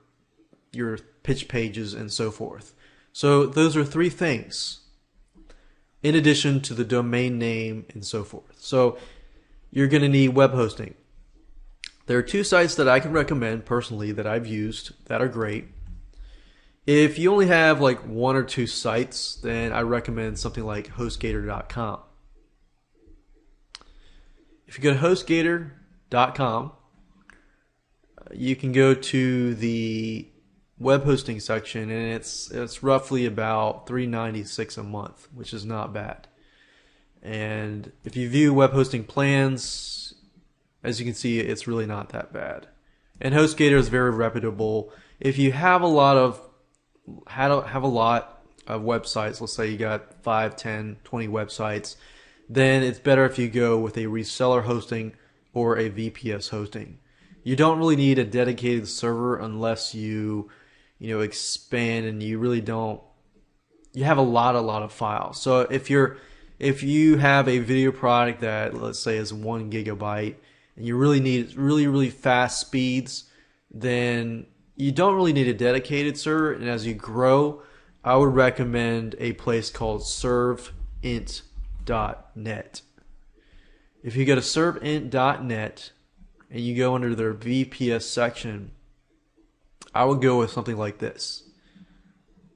pitch pages, and so forth. So those are three things in addition to the domain name and so forth. So you're going to need web hosting. There are two sites that I can recommend personally that I've used that are great. If you only have like one or two sites, then I recommend something like HostGator.com. If you go to HostGator.com, you can go to the web hosting section, and it's roughly about $3.96 a month, which is not bad. And if you view web hosting plans, as you can see, it's really not that bad. And HostGator is very reputable. If you have a lot of websites, let's say you got 5, 10, 20 websites, then it's better if you go with a reseller hosting or a VPS hosting. You don't really need a dedicated server unless you expand and you really don't. You have a lot of files. So if you have a video product that, let's say, is 1 gigabyte and you really need really fast speeds, then you don't really need a dedicated server. And as you grow, I would recommend a place called serveint.net. If you go to serveint.net and you go under their VPS section, I would go with something like this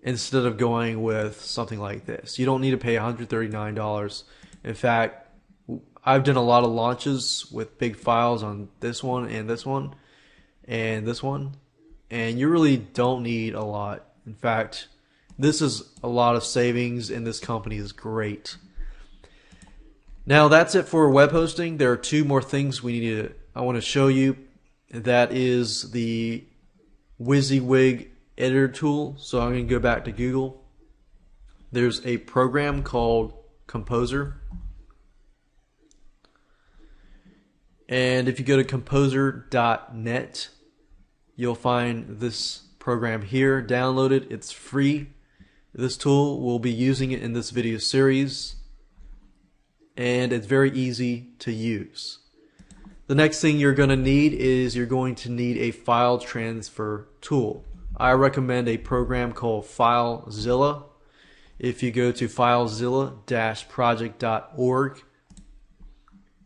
instead of going with something like this. You don't need to pay $139. In fact, I've done a lot of launches with big files on this one and this one and this one, and you really don't need a lot. In fact, this is a lot of savings, and this company is great. Now that's it for web hosting. There are two more things I want to show you. That is the WYSIWYG editor tool. So I'm going to go back to Google. There's a program called Composer. And if you go to composer.net, you'll find this program here. Download it. It's free. This tool, we'll be using it in this video series, and it's very easy to use. The next thing you're going to need is you're going to need a file transfer tool. I recommend a program called FileZilla. If you go to filezilla-project.org,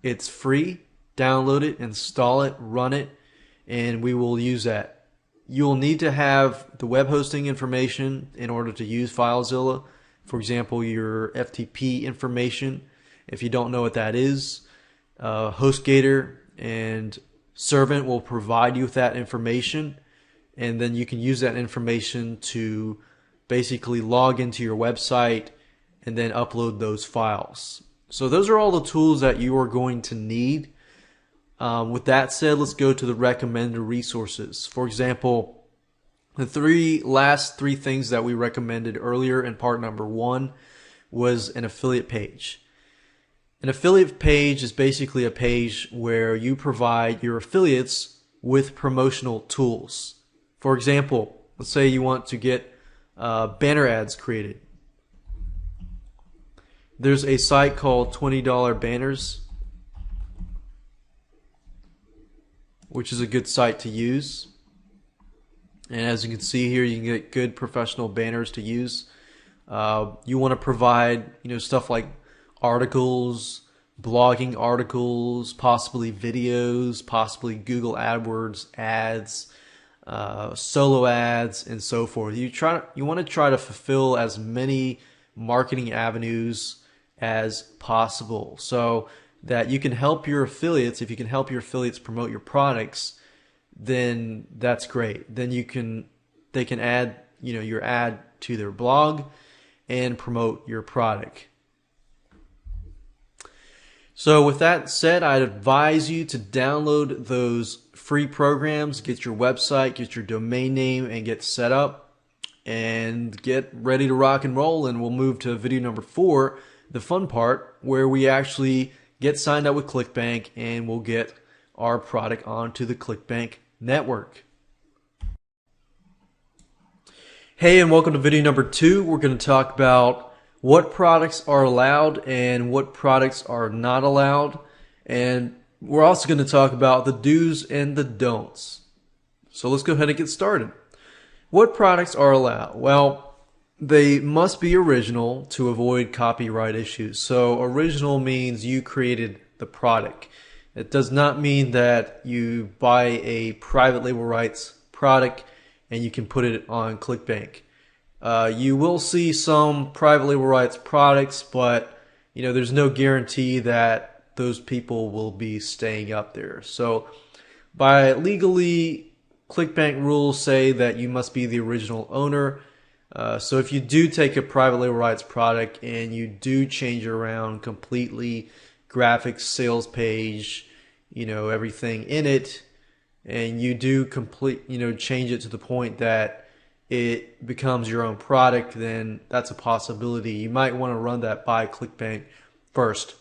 it's free. Download it, install it, run it, and we will use that. You'll need to have the web hosting information in order to use FileZilla. For example, your FTP information. If you don't know what that is, HostGator and Servant will provide you with that information, and then you can use that information to basically log into your website and then upload those files. So those are all the tools that you are going to need. With that said, let's go to the recommended resources. For example, the last three things that we recommended earlier in part number 1 was an affiliate page. An affiliate page is basically a page where you provide your affiliates with promotional tools. For example, let's say you want to get banner ads created. There's a site called $20 Banners, which is a good site to use. And as you can see here, you can get good professional banners to use. You want to provide, stuff like articles, blogging articles, possibly videos, possibly Google AdWords ads, solo ads, and so forth. You want to try to fulfill as many marketing avenues as possible so that you can help your affiliates. If you can help your affiliates promote your products, then that's great. Then they can add, your ad to their blog and promote your product. So with that said, I'd advise you to download those free programs, get your website, get your domain name, and get set up and get ready to rock and roll. And we'll move to video number 4, the fun part, where we actually get signed up with Clickbank and we'll get our product onto the Clickbank network. Hey, and welcome to video number 2. We're going to talk about what products are allowed and what products are not allowed. And we're also going to talk about the do's and the don'ts. So let's go ahead and get started. What products are allowed? Well, they must be original to avoid copyright issues. So original means you created the product. It does not mean that you buy a private label rights product and you can put it on Clickbank. You will see some private label rights products, but there's no guarantee that those people will be staying up there. So by legally, Clickbank rules say that you must be the original owner. So if you do take a private label rights product and you do change it around completely, graphics, sales page, everything in it, and you do change it to the point that it becomes your own product, then that's a possibility. You might want to run that by Clickbank first.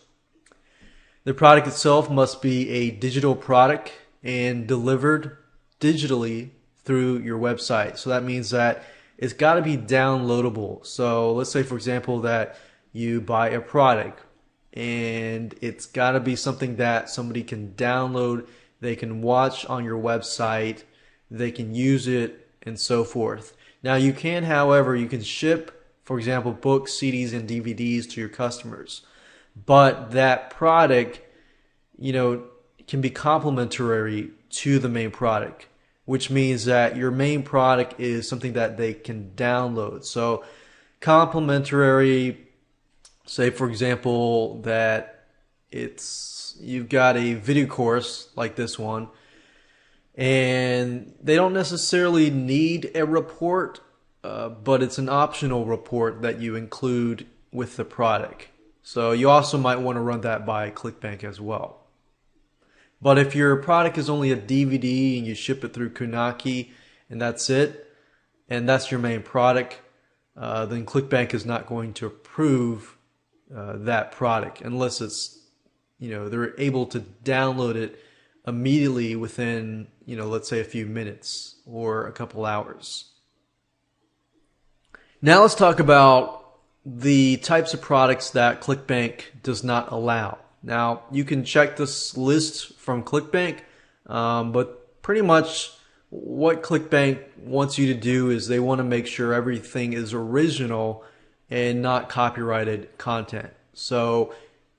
The product itself must be a digital product and delivered digitally through your website. So that means that it's got to be downloadable. So let's say, for example, that you buy a product and it's got to be something that somebody can download, they can watch on your website, they can use it, and so forth. Now you can, however, you can ship, for example, books, CDs, and DVDs to your customers. But that product, can be complementary to the main product, which means that your main product is something that they can download. So complementary, say for example that you've got a video course like this one, and they don't necessarily need a report, but it's an optional report that you include with the product. So you also might want to run that by Clickbank as well. But if your product is only a DVD and you ship it through Kunaki and that's it, and that's your main product, then Clickbank is not going to approve that product unless it's, they're able to download it immediately within, let's say a few minutes or a couple hours. Now let's talk about the types of products that Clickbank does not allow. Now, you can check this list from Clickbank, but pretty much what Clickbank wants you to do is they want to make sure everything is original and not copyrighted content. So,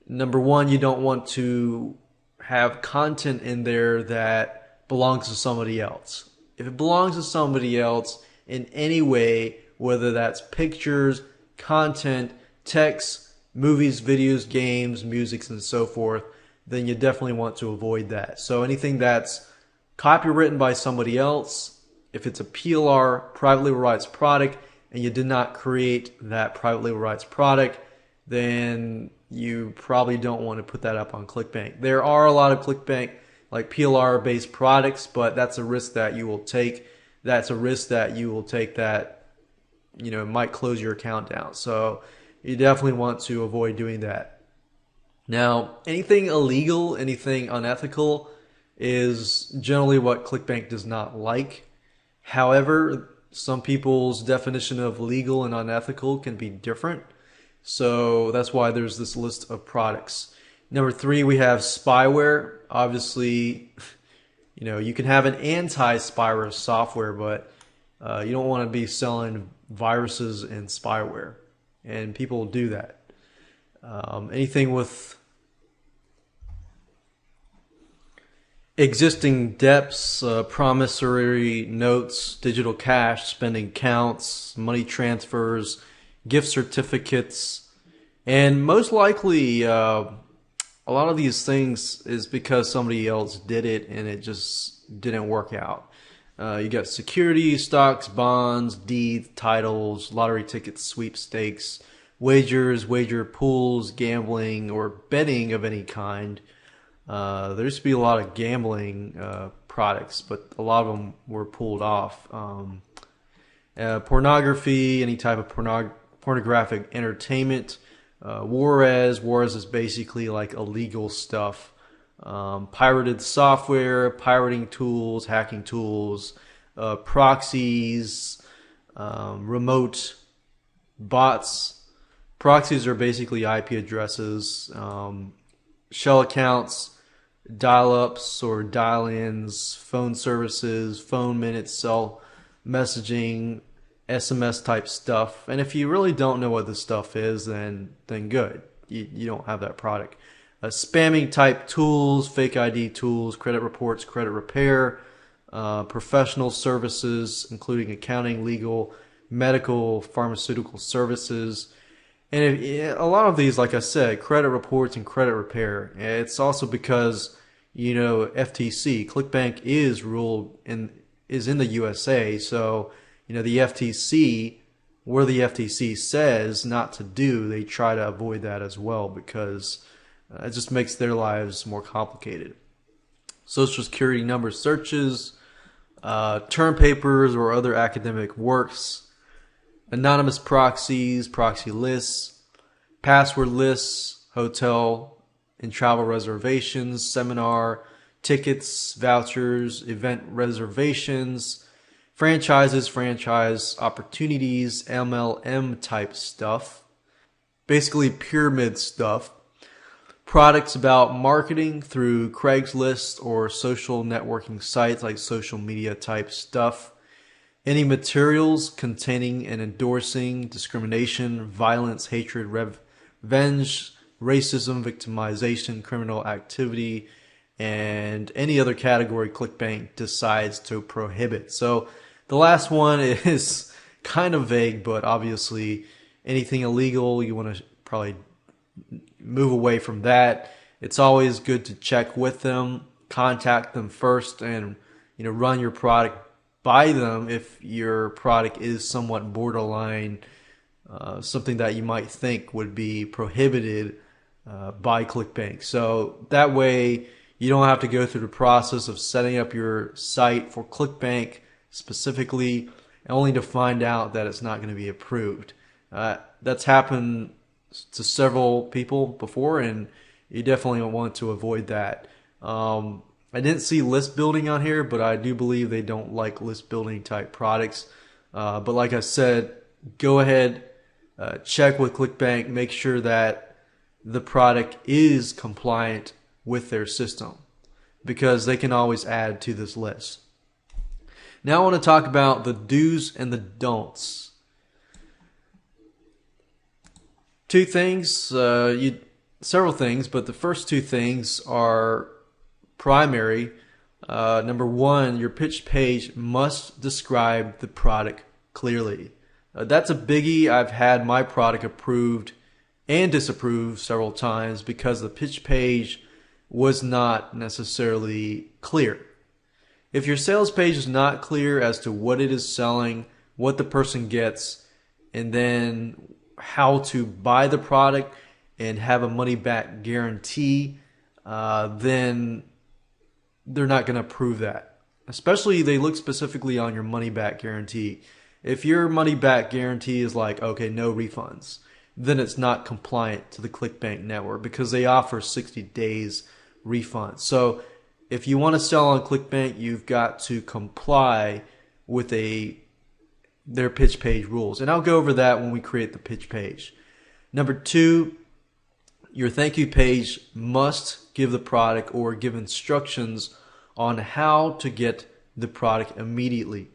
number one, you don't want to have content in there that belongs to somebody else. If it belongs to somebody else in any way, whether that's pictures, content, text, movies, videos, games, music, and so forth, then you definitely want to avoid that. So anything that's copywritten by somebody else, if it's a PLR, private label rights product, and you did not create that private label rights product, then you probably don't want to put that up on Clickbank. There are a lot of Clickbank like PLR based products, but that's a risk that you will take. That's a risk that you will take that, might close your account down. So you definitely want to avoid doing that. Now, anything illegal, anything unethical is generally what Clickbank does not like. However, some people's definition of legal and unethical can be different. So that's why there's this list of products. Number 3, we have spyware. Obviously, you can have an anti-spyware software, but you don't want to be selling viruses and spyware. And people do that. Anything with existing debts, promissory notes, digital cash, spending counts, money transfers, gift certificates, and most likely a lot of these things is because somebody else did it and it just didn't work out. You got securities, stocks, bonds, deeds, titles, lottery tickets, sweepstakes, wagers, wager pools, gambling, or betting of any kind. There used to be a lot of gambling products, but a lot of them were pulled off. Pornography, any type of pornographic entertainment. Juarez is basically like illegal stuff. Pirated software, pirating tools, hacking tools, proxies, remote bots. Proxies are basically IP addresses, shell accounts, dial-ups or dial-ins, phone services, phone minutes, cell messaging, SMS type stuff. And if you really don't know what this stuff is, then good. You don't have that product. Spamming type tools, fake ID tools, credit reports, credit repair, professional services, including accounting, legal, medical, pharmaceutical services. And a lot of these, like I said, credit reports and credit repair. It's also because, FTC, Clickbank is in the USA. So, the FTC, where the FTC says not to do, they try to avoid that as well because it just makes their lives more complicated. Social Security number searches, term papers or other academic works, anonymous proxies, proxy lists, password lists, hotel and travel reservations, seminar tickets, vouchers, event reservations, franchises, franchise opportunities, MLM type stuff, basically pyramid stuff, products about marketing through Craigslist or social networking sites like social media type stuff, any materials containing and endorsing discrimination, violence, hatred, revenge, racism, victimization, criminal activity, and any other category Clickbank decides to prohibit. So the last one is kind of vague, but obviously anything illegal, you want to probably move away from that. It's always good to check with them, contact them first, and run your product by them if your product is somewhat borderline, something that you might think would be prohibited by Clickbank. So that way you don't have to go through the process of setting up your site for Clickbank specifically, only to find out that it's not going to be approved. That's happened to several people before, and you definitely want to avoid that. I didn't see list building on here, but I do believe they don't like list building type products. But like I said, go ahead, check with Clickbank, make sure that the product is compliant with their system, because they can always add to this list. Now I want to talk about the do's and the don'ts. Two things, several things, but the first two things are primary. Number one, your pitch page must describe the product clearly. That's a biggie. I've had my product approved and disapproved several times because the pitch page was not necessarily clear. If your sales page is not clear as to what it is selling, what the person gets, and then how to buy the product and have a money back guarantee, then they're not going to approve that. Especially they look specifically on your money back guarantee. If your money back guarantee is like, okay, no refunds, then it's not compliant to the Clickbank network because they offer 60 days refund. So if you want to sell on Clickbank, you've got to comply with their pitch page rules. And I'll go over that when we create the pitch page. Number 2, your thank you page must give the product or give instructions on how to get the product immediately.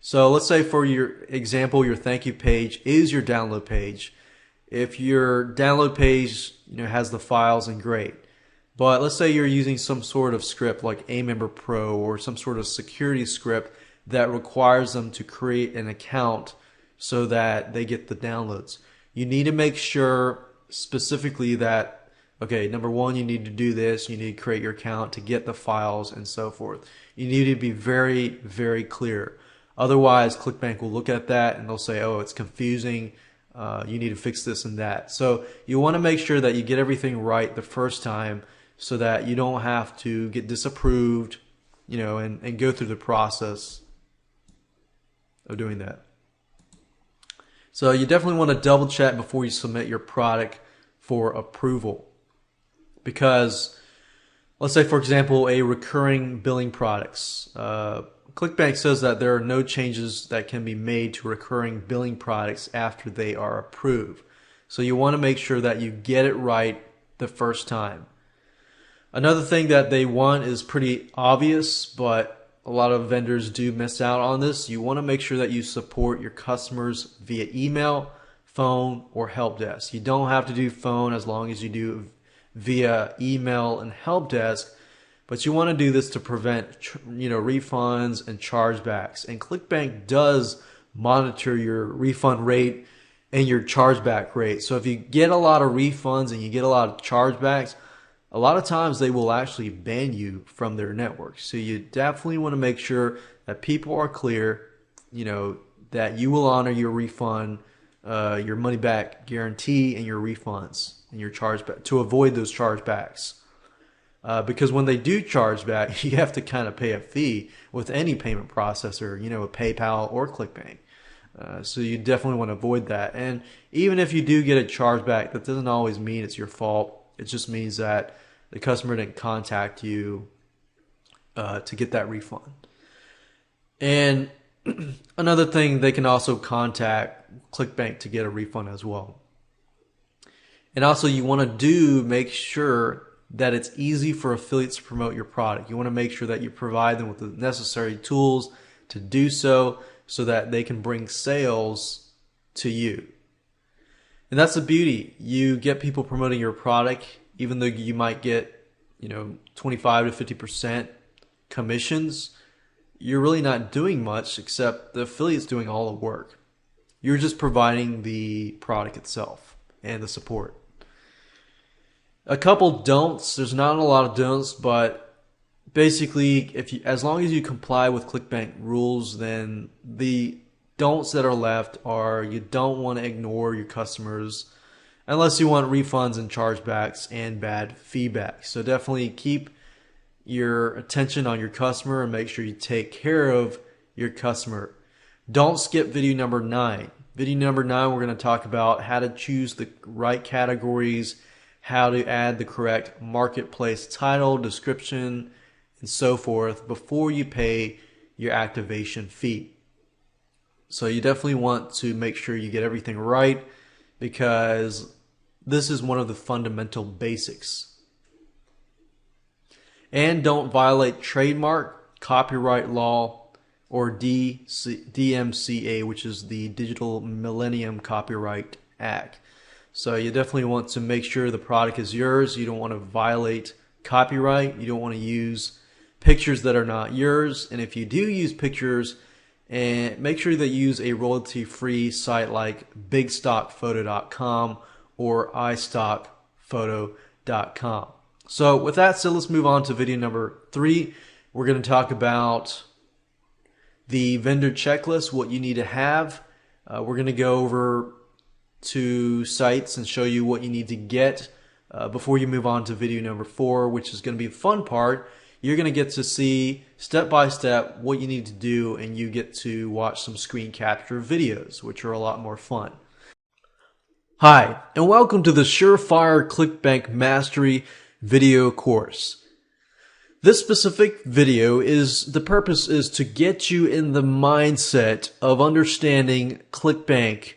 So let's say for your example, your thank you page is your download page. If your download page has the files, and great. But let's say you're using some sort of script like Amember Pro or some sort of security script that requires them to create an account so that they get the downloads. You need to make sure specifically that, okay, number 1, you need to do this. You need to create your account to get the files and so forth. You need to be very, very clear. Otherwise, Clickbank will look at that and they'll say, oh, it's confusing. You need to fix this and that. So you want to make sure that you get everything right the first time so that you don't have to get disapproved, and go through the process of doing that. So you definitely want to double check before you submit your product for approval. Because let's say, for example, a recurring billing products. Clickbank says that there are no changes that can be made to recurring billing products after they are approved. So you want to make sure that you get it right the first time. Another thing that they want is pretty obvious, but a lot of vendors do miss out on this. You want to make sure that you support your customers via email, phone, or help desk. You don't have to do phone as long as you do via email and help desk. But you want to do this to prevent, refunds and chargebacks. And Clickbank does monitor your refund rate and your chargeback rate. So if you get a lot of refunds and you get a lot of chargebacks, a lot of times they will actually ban you from their network. So you definitely want to make sure that people are clear, that you will honor your refund, your money back guarantee, and your refunds and your chargeback to avoid those chargebacks. Because when they do charge back, you have to kind of pay a fee with any payment processor, with PayPal or Clickbank. So you definitely want to avoid that. And even if you do get a chargeback, that doesn't always mean it's your fault. It just means that the customer didn't contact you to get that refund. And another thing, they can also contact Clickbank to get a refund as well. And also you want to make sure that it's easy for affiliates to promote your product. You want to make sure that you provide them with the necessary tools to do so that they can bring sales to you. And that's the beauty. You get people promoting your product, even though you might get, 25 to 50% commissions. You're really not doing much except the affiliate's doing all the work. You're just providing the product itself and the support. A couple don'ts. There's not a lot of don'ts, but basically, as long as you comply with Clickbank rules, then the don'ts that are left are you don't want to ignore your customers unless you want refunds and chargebacks and bad feedback. So definitely keep your attention on your customer and make sure you take care of your customer. Don't skip video number 9. Video number 9, we're going to talk about how to choose the right categories, how to add the correct marketplace title, description, and so forth before you pay your activation fee. So you definitely want to make sure you get everything right because this is one of the fundamental basics. And don't violate trademark, copyright law, or DMCA, which is the Digital Millennium Copyright Act. So you definitely want to make sure the product is yours. You don't want to violate copyright. You don't want to use pictures that are not yours. And if you do use pictures, and make sure that you use a royalty-free site like bigstockphoto.com or istockphoto.com. So with that said, let's move on to video number 3. We're going to talk about the vendor checklist, what you need to have. We're going to go over two sites and show you what you need to get before you move on to video number 4, which is going to be the fun part. You're going to get to see step by step what you need to do, and you get to watch some screen capture videos, which are a lot more fun. Hi, and welcome to the Surefire Clickbank Mastery video course. This specific video the purpose is to get you in the mindset of understanding Clickbank,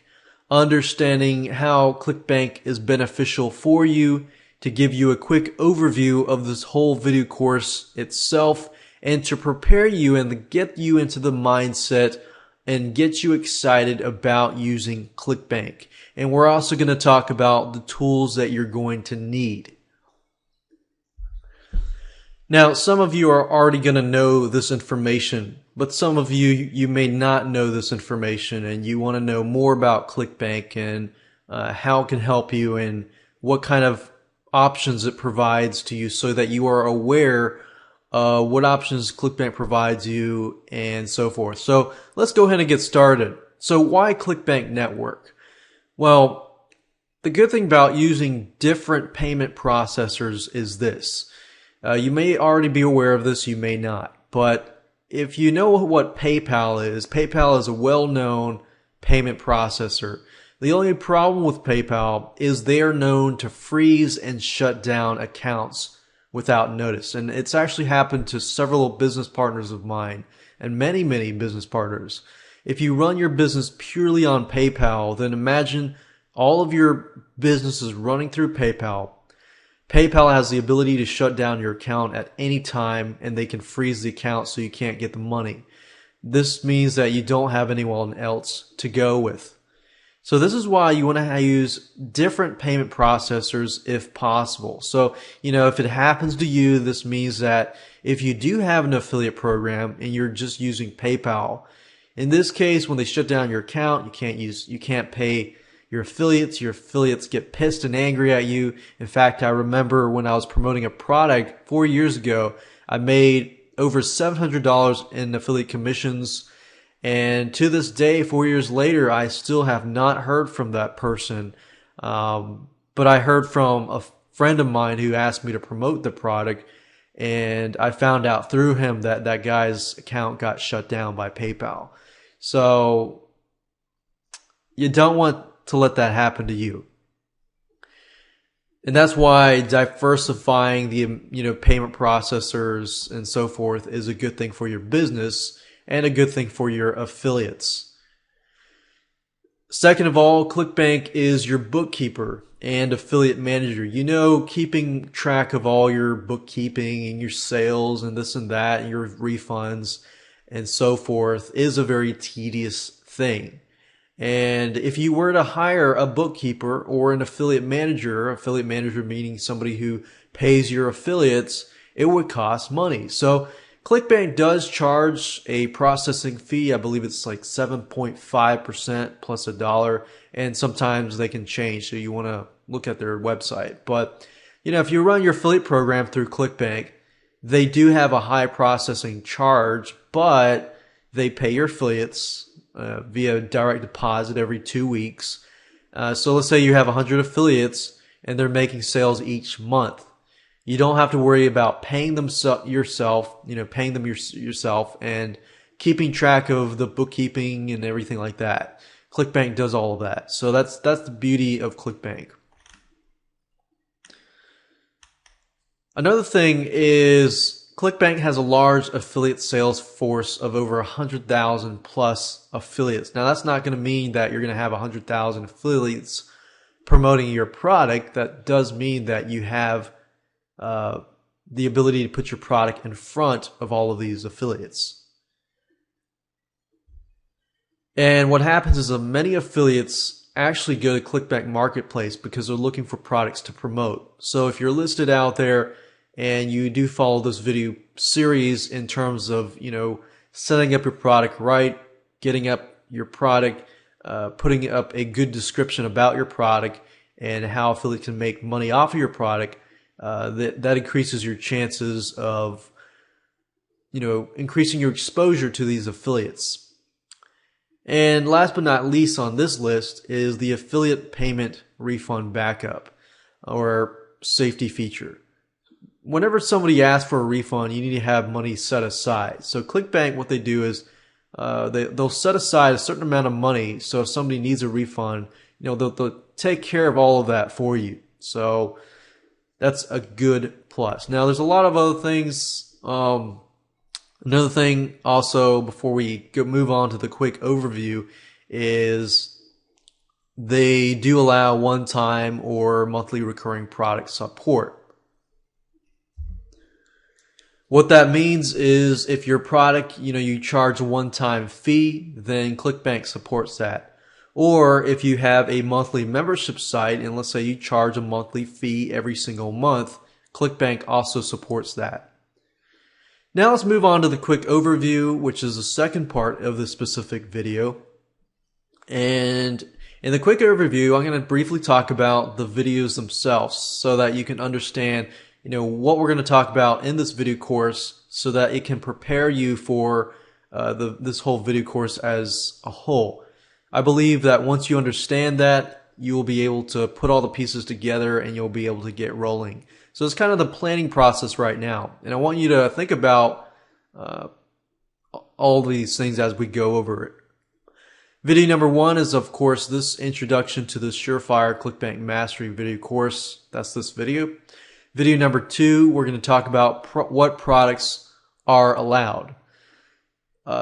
understanding how Clickbank is beneficial for you, to give you a quick overview of this whole video course itself, and to prepare you and get you into the mindset and get you excited about using Clickbank. And we're also going to talk about the tools that you're going to need. Now, some of you are already going to know this information, but some of you may not know this information, and you want to know more about Clickbank and how it can help you and what kind of options it provides to you, so that you are aware what options Clickbank provides you and so forth. So let's go ahead and get started. So why Clickbank Network? Well, the good thing about using different payment processors is this. You may already be aware of this, you may not. But if you know what PayPal is a well-known payment processor. The only problem with PayPal is they are known to freeze and shut down accounts without notice. And it's actually happened to several business partners of mine and many, many business partners. If you run your business purely on PayPal, then imagine all of your businesses running through PayPal. PayPal has the ability to shut down your account at any time, and they can freeze the account so you can't get the money. This means that you don't have anyone else to go with. So this is why you want to use different payment processors if possible. So, if it happens to you, this means that if you do have an affiliate program and you're just using PayPal, in this case, when they shut down your account, you can't pay your affiliates get pissed and angry at you. In fact, I remember when I was promoting a product 4 years ago, I made over $700 in affiliate commissions. And to this day, 4 years later, I still have not heard from that person. But I heard from a friend of mine who asked me to promote the product, and I found out through him that that guy's account got shut down by PayPal. So you don't want to let that happen to you. And that's why diversifying the payment processors and so forth is a good thing for your business and a good thing for your affiliates. Second of all, Clickbank is your bookkeeper and affiliate manager. Keeping track of all your bookkeeping and your sales and this and that and your refunds and so forth is a very tedious thing. And if you were to hire a bookkeeper or an affiliate manager meaning somebody who pays your affiliates, it would cost money. So Clickbank does charge a processing fee. I believe it's like 7.5% plus $1, and sometimes they can change, so you want to look at their website. But if you run your affiliate program through Clickbank, they do have a high processing charge, but they pay your affiliates via direct deposit every 2 weeks. So let's say you have 100 affiliates and they're making sales each month. You don't have to worry about paying them yourself and keeping track of the bookkeeping and everything like that. Clickbank does all of that. So that's the beauty of Clickbank. Another thing is Clickbank has a large affiliate sales force of over 100,000 plus affiliates. Now, that's not going to mean that you're going to have 100,000 affiliates promoting your product. That does mean that you have the ability to put your product in front of all of these affiliates. And what happens is that many affiliates actually go to Clickbank Marketplace because they're looking for products to promote. So if you're listed out there and you do follow this video series in terms of, setting up your product right, getting up your product, putting up a good description about your product and how affiliates can make money off of your product, that increases your chances of, increasing your exposure to these affiliates. And last but not least on this list is the affiliate payment refund backup or safety feature. Whenever somebody asks for a refund, you need to have money set aside. So Clickbank, what they do is they'll set aside a certain amount of money. So if somebody needs a refund, they'll take care of all of that for you. So that's a good plus. Now there's a lot of other things. Another thing also before we move on to the quick overview is they do allow one-time or monthly recurring product support. What that means is if your product, you charge a one-time fee, then Clickbank supports that. Or if you have a monthly membership site and let's say you charge a monthly fee every single month, Clickbank also supports that. Now let's move on to the quick overview, which is the second part of this specific video. And in the quick overview, I'm going to briefly talk about the videos themselves so that you can understand, what we're going to talk about in this video course so that it can prepare you for this whole video course as a whole. I believe that once you understand that, you will be able to put all the pieces together and you'll be able to get rolling. So it's kind of the planning process right now. And I want you to think about all these things as we go over it. Video number 1 is, of course, this introduction to the Surefire Clickbank Mastery video course. That's this video. Video number 2, we're going to talk about what products are allowed.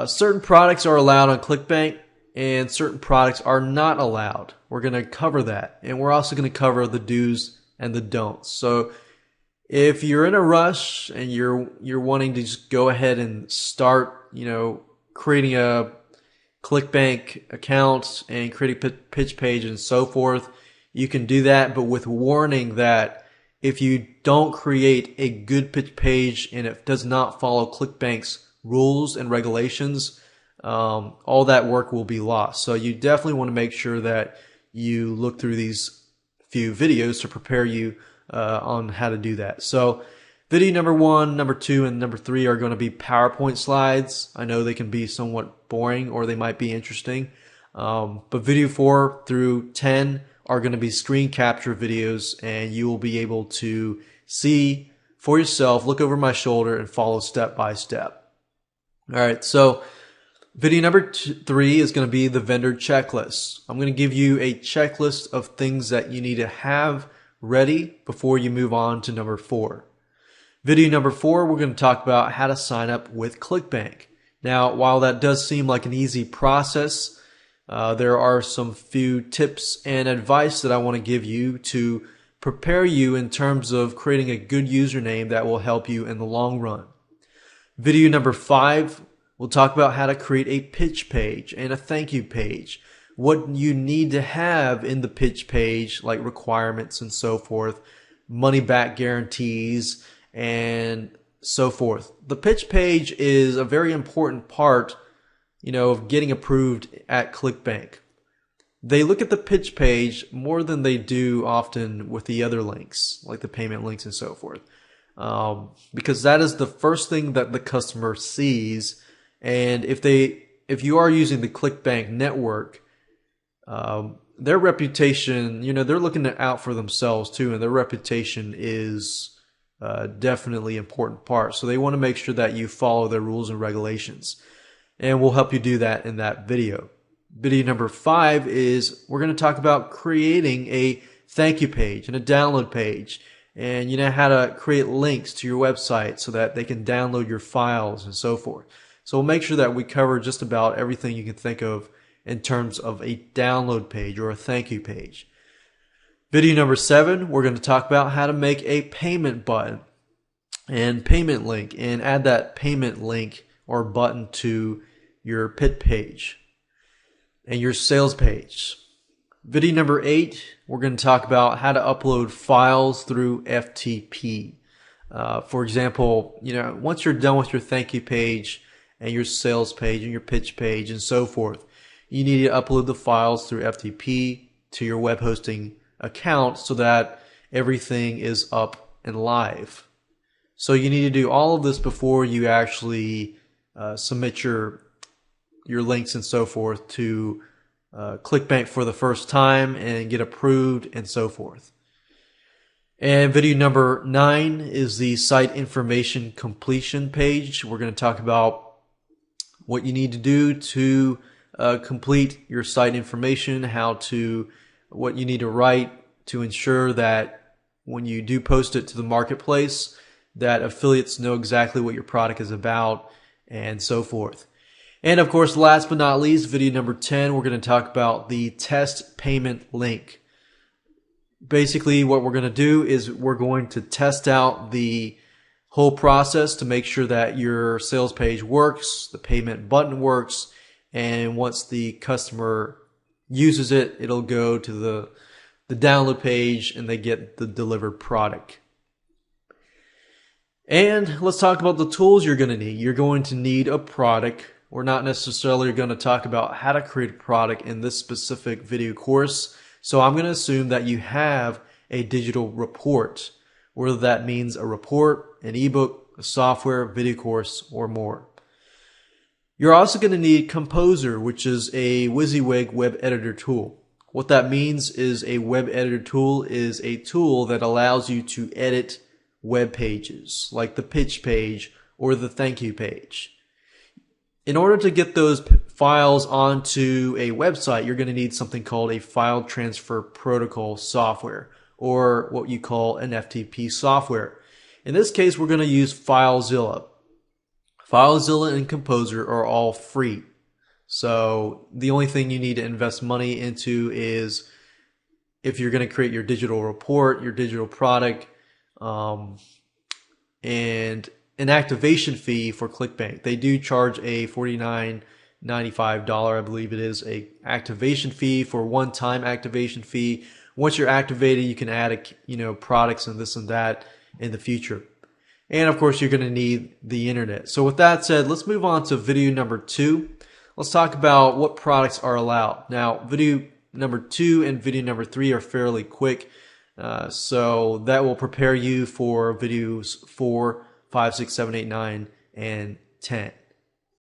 Certain products are allowed on Clickbank and certain products are not allowed. We're going to cover that. And we're also going to cover the do's and the don'ts. So if you're in a rush and you're wanting to just go ahead and start, creating a Clickbank account and creating a pitch page and so forth, you can do that, but with warning that if you don't create a good pitch page and it does not follow Clickbank's rules and regulations, all that work will be lost. So you definitely want to make sure that you look through these few videos to prepare you on how to do that. So video number 1, number 2, and number 3 are going to be PowerPoint slides. I know they can be somewhat boring or they might be interesting. But video 4 through 10 are going to be screen capture videos and you will be able to see for yourself, look over my shoulder and follow step by step. All right, so video number 3 is going to be the vendor checklist. I'm going to give you a checklist of things that you need to have ready before you move on to number 4. Video number 4, we're going to talk about how to sign up with Clickbank. Now, while that does seem like an easy process, there are some few tips and advice that I want to give you to prepare you in terms of creating a good username that will help you in the long run. Video number 5, we'll talk about how to create a pitch page and a thank you page. What you need to have in the pitch page, like requirements and so forth, money back guarantees, and so forth. The pitch page is a very important part, of getting approved at Clickbank. They look at the pitch page more than they do often with the other links, like the payment links and so forth, because that is the first thing that the customer sees. And if you are using the Clickbank network, their reputation, they're looking out for themselves too, and their reputation is definitely an important part. So they want to make sure that you follow their rules and regulations. And we'll help you do that in that video. Video number 5 is we're going to talk about creating a thank you page and a download page. And how to create links to your website so that they can download your files and so forth. So we'll make sure that we cover just about everything you can think of in terms of a download page or a thank you page. Video number 7, we're going to talk about how to make a payment button and payment link and add that payment link or button to your pitch page and your sales page. Video number 8, we're going to talk about how to upload files through FTP. For example, once you're done with your thank you page and your sales page and your pitch page and so forth, you need to upload the files through FTP to your web hosting account so that everything is up and live. So you need to do all of this before you actually submit your your links and so forth to Clickbank for the first time and get approved and so forth. And video number 9 is the site information completion page. We're going to talk about what you need to do to complete your site information, what you need to write to ensure that when you do post it to the marketplace, that affiliates know exactly what your product is about and so forth. And of course, last but not least, video number 10, we're going to talk about the test payment link. Basically, what we're going to do is we're going to test out the whole process to make sure that your sales page works, the payment button works, and once the customer uses it, it'll go to the download page and they get the delivered product. And let's talk about the tools you're going to need. You're going to need a product. We're not necessarily going to talk about how to create a product in this specific video course. So I'm going to assume that you have a digital report, whether that means a report, an ebook, a software, video course, or more. You're also going to need Composer, which is a WYSIWYG web editor tool. What that means is a web editor tool is a tool that allows you to edit web pages, like the pitch page or the thank you page. In order to get those files onto a website, you're going to need something called a file transfer protocol software, or what you call an FTP software. In this case, we're going to use FileZilla. FileZilla and Composer are all free. So the only thing you need to invest money into is if you're going to create your digital report, your digital product, and an activation fee for Clickbank. They do charge a $49.95, I believe it is, a activation fee for one-time activation fee. Once you're activated, you can add products and this and that in the future. And of course, you're going to need the internet. So with that said, let's move on to video number 2. Let's talk about what products are allowed. Now, video number 2 and video number 3 are fairly quick. So that will prepare you for videos 4, 5, 6, 7, 8, 9, and 10.